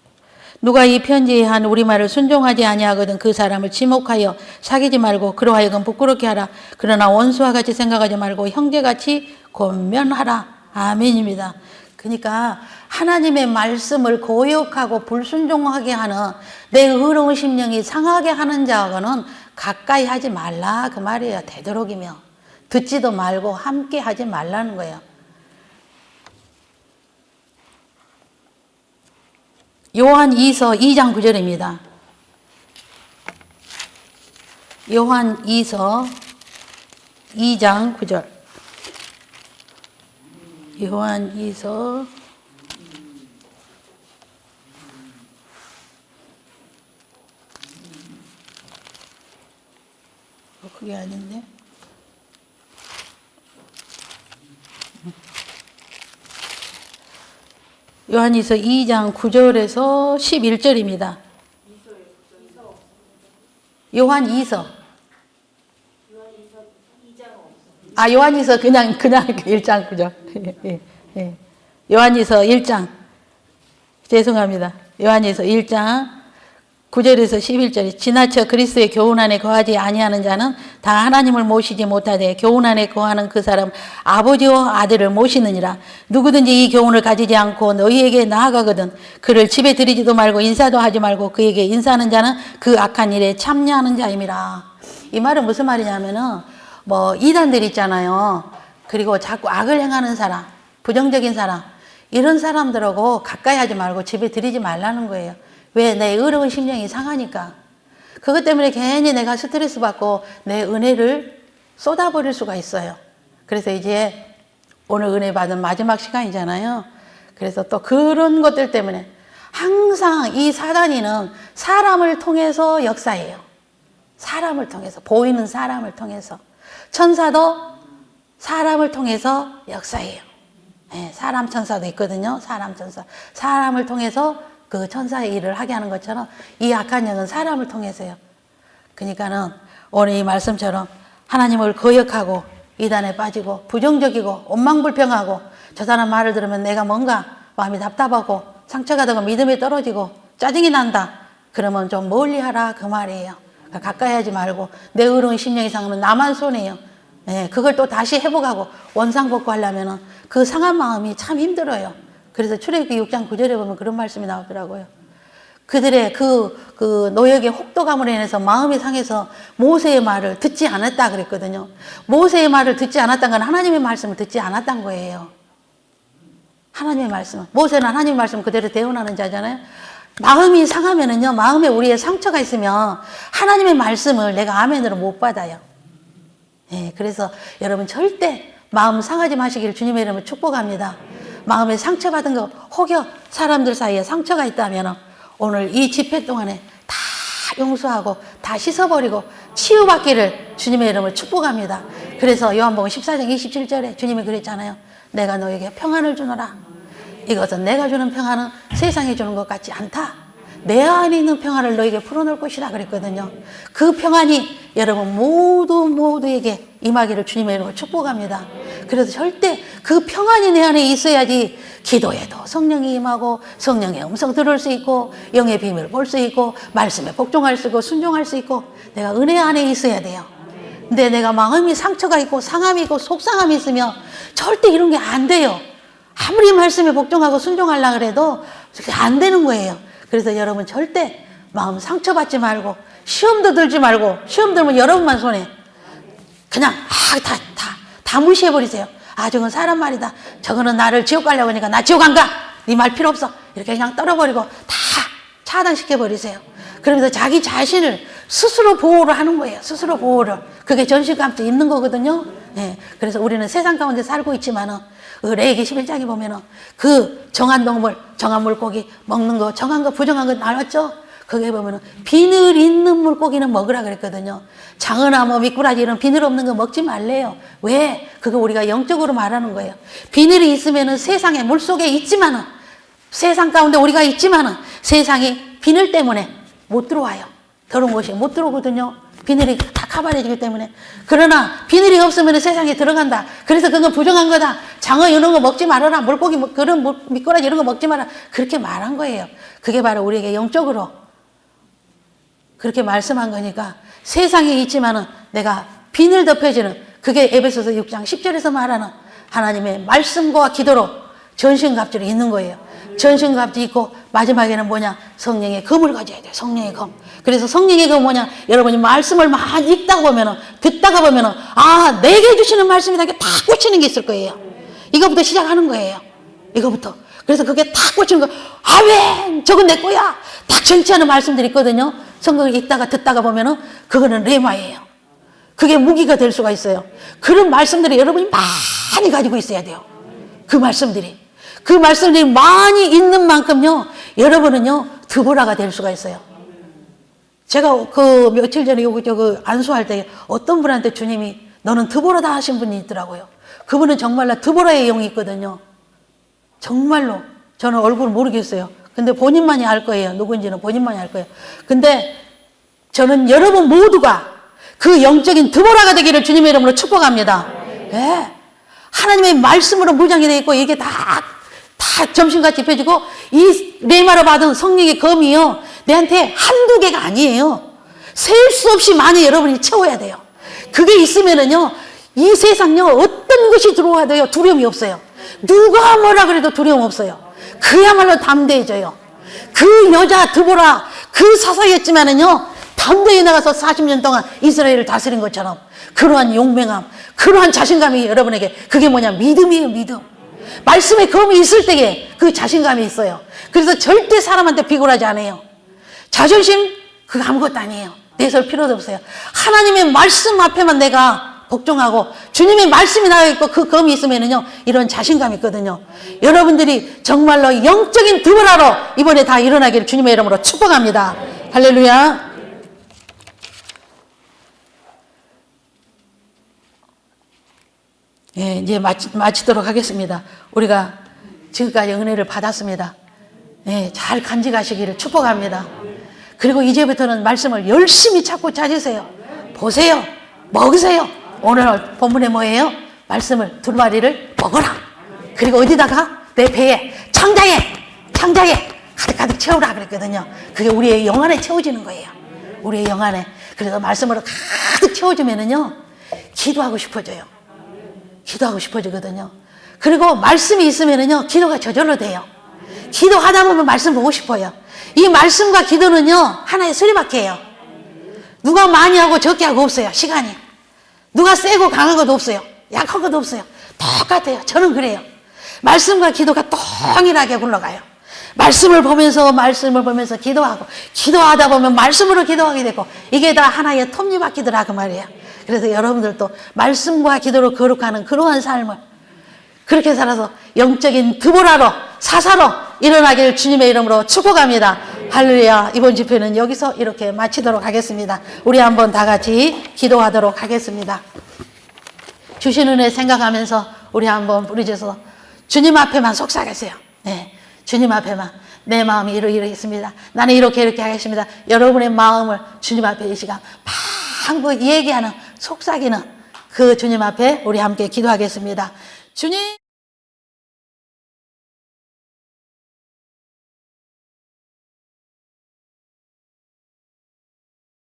A: 누가 이 편지에 한 우리말을 순종하지 아니하거든 그 사람을 지목하여 사귀지 말고 그로 하여금 부끄럽게 하라. 그러나 원수와 같이 생각하지 말고 형제같이 권면하라. 아멘입니다. 그러니까 하나님의 말씀을 고역하고 불순종하게 하는 내 의로운 심령이 상하게 하는 자하고는 가까이 하지 말라 그 말이에요. 되도록이며 듣지도 말고 함께 하지 말라는 거예요. 요한 2서 2장 9절입니다. 요한 2서 2장 9절. 요한 2서 그게 아닌데. 요한이서 2장 9절에서 11절입니다. 요한 2서. 요한이서 그냥 1장 9절. 예. 요한이서 1장. 죄송합니다. 요한이서 1장 9절에서 11절에 지나쳐 그리스도의 교훈 안에 거하지 아니하는 자는 다 하나님을 모시지 못하되 교훈 안에 거하는 그 사람 아버지와 아들을 모시느니라. 누구든지 이 교훈을 가지지 않고 너희에게 나아가거든 그를 집에 들이지도 말고 인사도 하지 말고 그에게 인사하는 자는 그 악한 일에 참여하는 자임이라. 이 말은 무슨 말이냐면은 이단들 있잖아요. 그리고 자꾸 악을 행하는 사람, 부정적인 사람, 이런 사람들하고 가까이 하지 말고 집에 들이지 말라는 거예요. 왜? 내 의로운 심령이 상하니까. 그것 때문에 괜히 내가 스트레스 받고 내 은혜를 쏟아버릴 수가 있어요. 그래서 이제 오늘 은혜 받은 마지막 시간이잖아요. 그래서 또 그런 것들 때문에 항상 이 사단이는 사람을 통해서 역사해요. 사람을 통해서, 보이는 사람을 통해서. 천사도 사람을 통해서 역사해요. 네, 사람 천사도 있거든요. 사람 천사. 사람을 통해서 그 천사의 일을 하게 하는 것처럼 이 악한 영은 사람을 통해서요. 그러니까는 오늘 이 말씀처럼 하나님을 거역하고 이단에 빠지고 부정적이고 원망불평하고 저 사람 말을 들으면 내가 뭔가 마음이 답답하고 상처가 되고 믿음이 떨어지고 짜증이 난다. 그러면 좀 멀리하라 그 말이에요. 가까이 하지 말고 내 의로운 심령이 상하면 나만 손해요. 네, 그걸 또 다시 회복하고 원상복구 하려면 그 상한 마음이 참 힘들어요. 그래서 출애굽기 6장 9절에 보면 그런 말씀이 나오더라고요. 그들의 그 노역의 혹독함으로 인해서 마음이 상해서 모세의 말을 듣지 않았다 그랬거든요. 모세의 말을 듣지 않았다는 건 하나님의 말씀을 듣지 않았다는 거예요. 하나님의 말씀. 모세는 하나님의 말씀 그대로 대언하는 자잖아요. 마음이 상하면은요, 마음에 우리의 상처가 있으면 하나님의 말씀을 내가 아멘으로 못 받아요. 예, 그래서 여러분 절대 마음 상하지 마시기를 주님의 이름으로 축복합니다. 마음에 상처받은 거, 혹여 사람들 사이에 상처가 있다면 오늘 이 집회 동안에 다 용서하고 다 씻어버리고 치유받기를 주님의 이름으로 축복합니다. 그래서 요한복음 14장 27절에 주님이 그랬잖아요. 내가 너에게 평안을 주노라. 이것은 내가 주는 평안은 세상에 주는 것 같지 않다. 내 안에 있는 평안을 너에게 풀어놓을 것이다 그랬거든요. 그 평안이 여러분 모두에게 임하기를 주님의 이름으로 축복합니다. 그래서 절대 그 평안이 내 안에 있어야지 기도에도 성령이 임하고 성령의 음성 들을 수 있고 영의 비밀을 볼 수 있고 말씀에 복종할 수 있고 순종할 수 있고 내가 은혜 안에 있어야 돼요. 근데 내가 마음이 상처가 있고 상함이 있고 속상함이 있으면 절대 이런 게 안 돼요. 아무리 말씀에 복종하고 순종하려고 해도 안 되는 거예요. 그래서 여러분 절대 마음 상처받지 말고 시험도 들지 말고 시험 들면 여러분만 손해. 그냥 다 무시해버리세요. 저건 사람 말이다. 저거는 나를 지옥 가려고 하니까 나 지옥 안 가. 네 말 필요 없어. 이렇게 그냥 떨어버리고 다 차단시켜버리세요. 그러면서 자기 자신을 스스로 보호를 하는 거예요. 스스로 보호를. 그게 전신감증 있는 거거든요. 네. 그래서 우리는 세상 가운데 살고 있지만은 레위기 11장에 보면은 그 정한 동물, 정한 물고기 먹는 거, 정한 거, 부정한 거 나왔죠? 거기에 보면은 비늘 있는 물고기는 먹으라 그랬거든요. 장어나 미꾸라지 이런 비늘 없는 거 먹지 말래요. 왜? 그거 우리가 영적으로 말하는 거예요. 비늘이 있으면은 세상에 물속에 있지만은 세상 가운데 우리가 있지만은 세상이 비늘 때문에 못 들어와요. 더러운 곳이 못 들어오거든요. 비늘이 다 커버해지기 때문에. 그러나 비늘이 없으면 세상에 들어간다. 그래서 그건 부정한 거다. 장어 이런 거 먹지 말아라. 물고기 그런 미꾸라지 이런 거 먹지 마라. 그렇게 말한 거예요. 그게 바로 우리에게 영적으로 그렇게 말씀한 거니까 세상에 있지만은 내가 비늘 덮여지는 그게 에베소서 6장 10절에서 말하는 하나님의 말씀과 기도로 전신갑주로 있는 거예요. 전신갑주 있고 마지막에는 뭐냐? 성령의 검을 가져야 돼요. 성령의 검. 그래서 성령의 검은 뭐냐? 여러분이 말씀을 많이 읽다가 보면은 듣다가 보면은 내게 주시는 말씀이 이게 다 꽂히는 게 있을 거예요. 이거부터 시작하는 거예요. 이거부터. 그래서 그게 다 꽂히는 거. 아멘! 저건 내 거야! 딱 전치하는 말씀들이 있거든요.
B: 성경을 읽다가 듣다가 보면은 그거는 레마예요. 그게 무기가 될 수가 있어요. 그런 말씀들이 여러분이 많이 가지고 있어야 돼요. 그 말씀들이 많이 있는 만큼요, 여러분은요, 드보라가 될 수가 있어요. 제가 그 며칠 전에 안수할 때 어떤 분한테 주님이 너는 드보라다 하신 분이 있더라고요. 그분은 정말로 드보라의 영이 있거든요. 정말로. 저는 얼굴 모르겠어요. 근데 본인만이 알 거예요. 누군지는 본인만이 알 거예요. 근데 저는 여러분 모두가 그 영적인 드보라가 되기를 주님의 이름으로 축복합니다. 네. 하나님의 말씀으로 무장이 되어 있고 이게 다 점심같이 펴지고 이 레마로 받은 성령의 검이요. 내한테 한두 개가 아니에요. 셀 수 없이 많이 여러분이 채워야 돼요. 그게 있으면은요, 이 세상요, 어떤 것이 들어와야 돼요. 두려움이 없어요. 누가 뭐라 그래도 두려움 없어요. 그야말로 담대해져요. 그 여자 드보라, 그 사사였지만은요, 담대히 나가서 40년 동안 이스라엘을 다스린 것처럼 그러한 용맹함, 그러한 자신감이 여러분에게 그게 뭐냐? 믿음이에요, 믿음. 말씀의 검이 있을 때에 그 자신감이 있어요. 그래서 절대 사람한테 비굴하지 않아요. 자존심, 그거 아무것도 아니에요. 내설 필요도 없어요. 하나님의 말씀 앞에만 내가 복종하고 주님의 말씀이 나와 있고 그 검이 있으면은요, 이런 자신감이 있거든요. 여러분들이 정말로 영적인 드보라로 이번에 다 일어나기를 주님의 이름으로 축복합니다. 할렐루야. 예, 이제 마치도록 하겠습니다. 우리가 지금까지 은혜를 받았습니다. 예, 잘 간직하시기를 축복합니다. 그리고 이제부터는 말씀을 열심히 찾으세요. 보세요. 먹으세요. 오늘 본문에 뭐예요? 말씀을 두 마리를 먹어라. 그리고 어디다가? 내 배에, 창자에 가득 채우라 그랬거든요. 그게 우리의 영 안에 채워지는 거예요. 우리의 영 안에. 그래서 말씀으로 가득 채워지면은요, 기도하고 싶어져요. 기도하고 싶어지거든요. 그리고 말씀이 있으면은요, 기도가 저절로 돼요. 기도하다 보면 말씀 보고 싶어요. 이 말씀과 기도는요, 하나의 수리바퀴예요. 누가 많이 하고 적게 하고 없어요. 시간이. 누가 세고 강한 것도 없어요. 약한 것도 없어요. 똑같아요. 저는 그래요. 말씀과 기도가 동일하게 굴러가요. 말씀을 보면서 기도하고, 기도하다 보면 말씀으로 기도하게 되고, 이게 다 하나의 톱니바퀴더라 그 말이에요. 그래서 여러분들도 말씀과 기도로 거룩하는 그러한 삶을 그렇게 살아서 영적인 드보라로, 사사로 일어나길 주님의 이름으로 축복합니다. 할렐루야. 이번 집회는 여기서 이렇게 마치도록 하겠습니다. 우리 한번 다 같이 기도하도록 하겠습니다. 주신 은혜 생각하면서 우리 한번 부르셔서 주님 앞에만 속삭이세요. 네, 주님 앞에만. 내 마음이 이러이러했습니다. 나는 이렇게 하겠습니다. 여러분의 마음을 주님 앞에 이 시간 방금 얘기하는 속삭이는 그 주님 앞에 우리 함께 기도하겠습니다. 주님.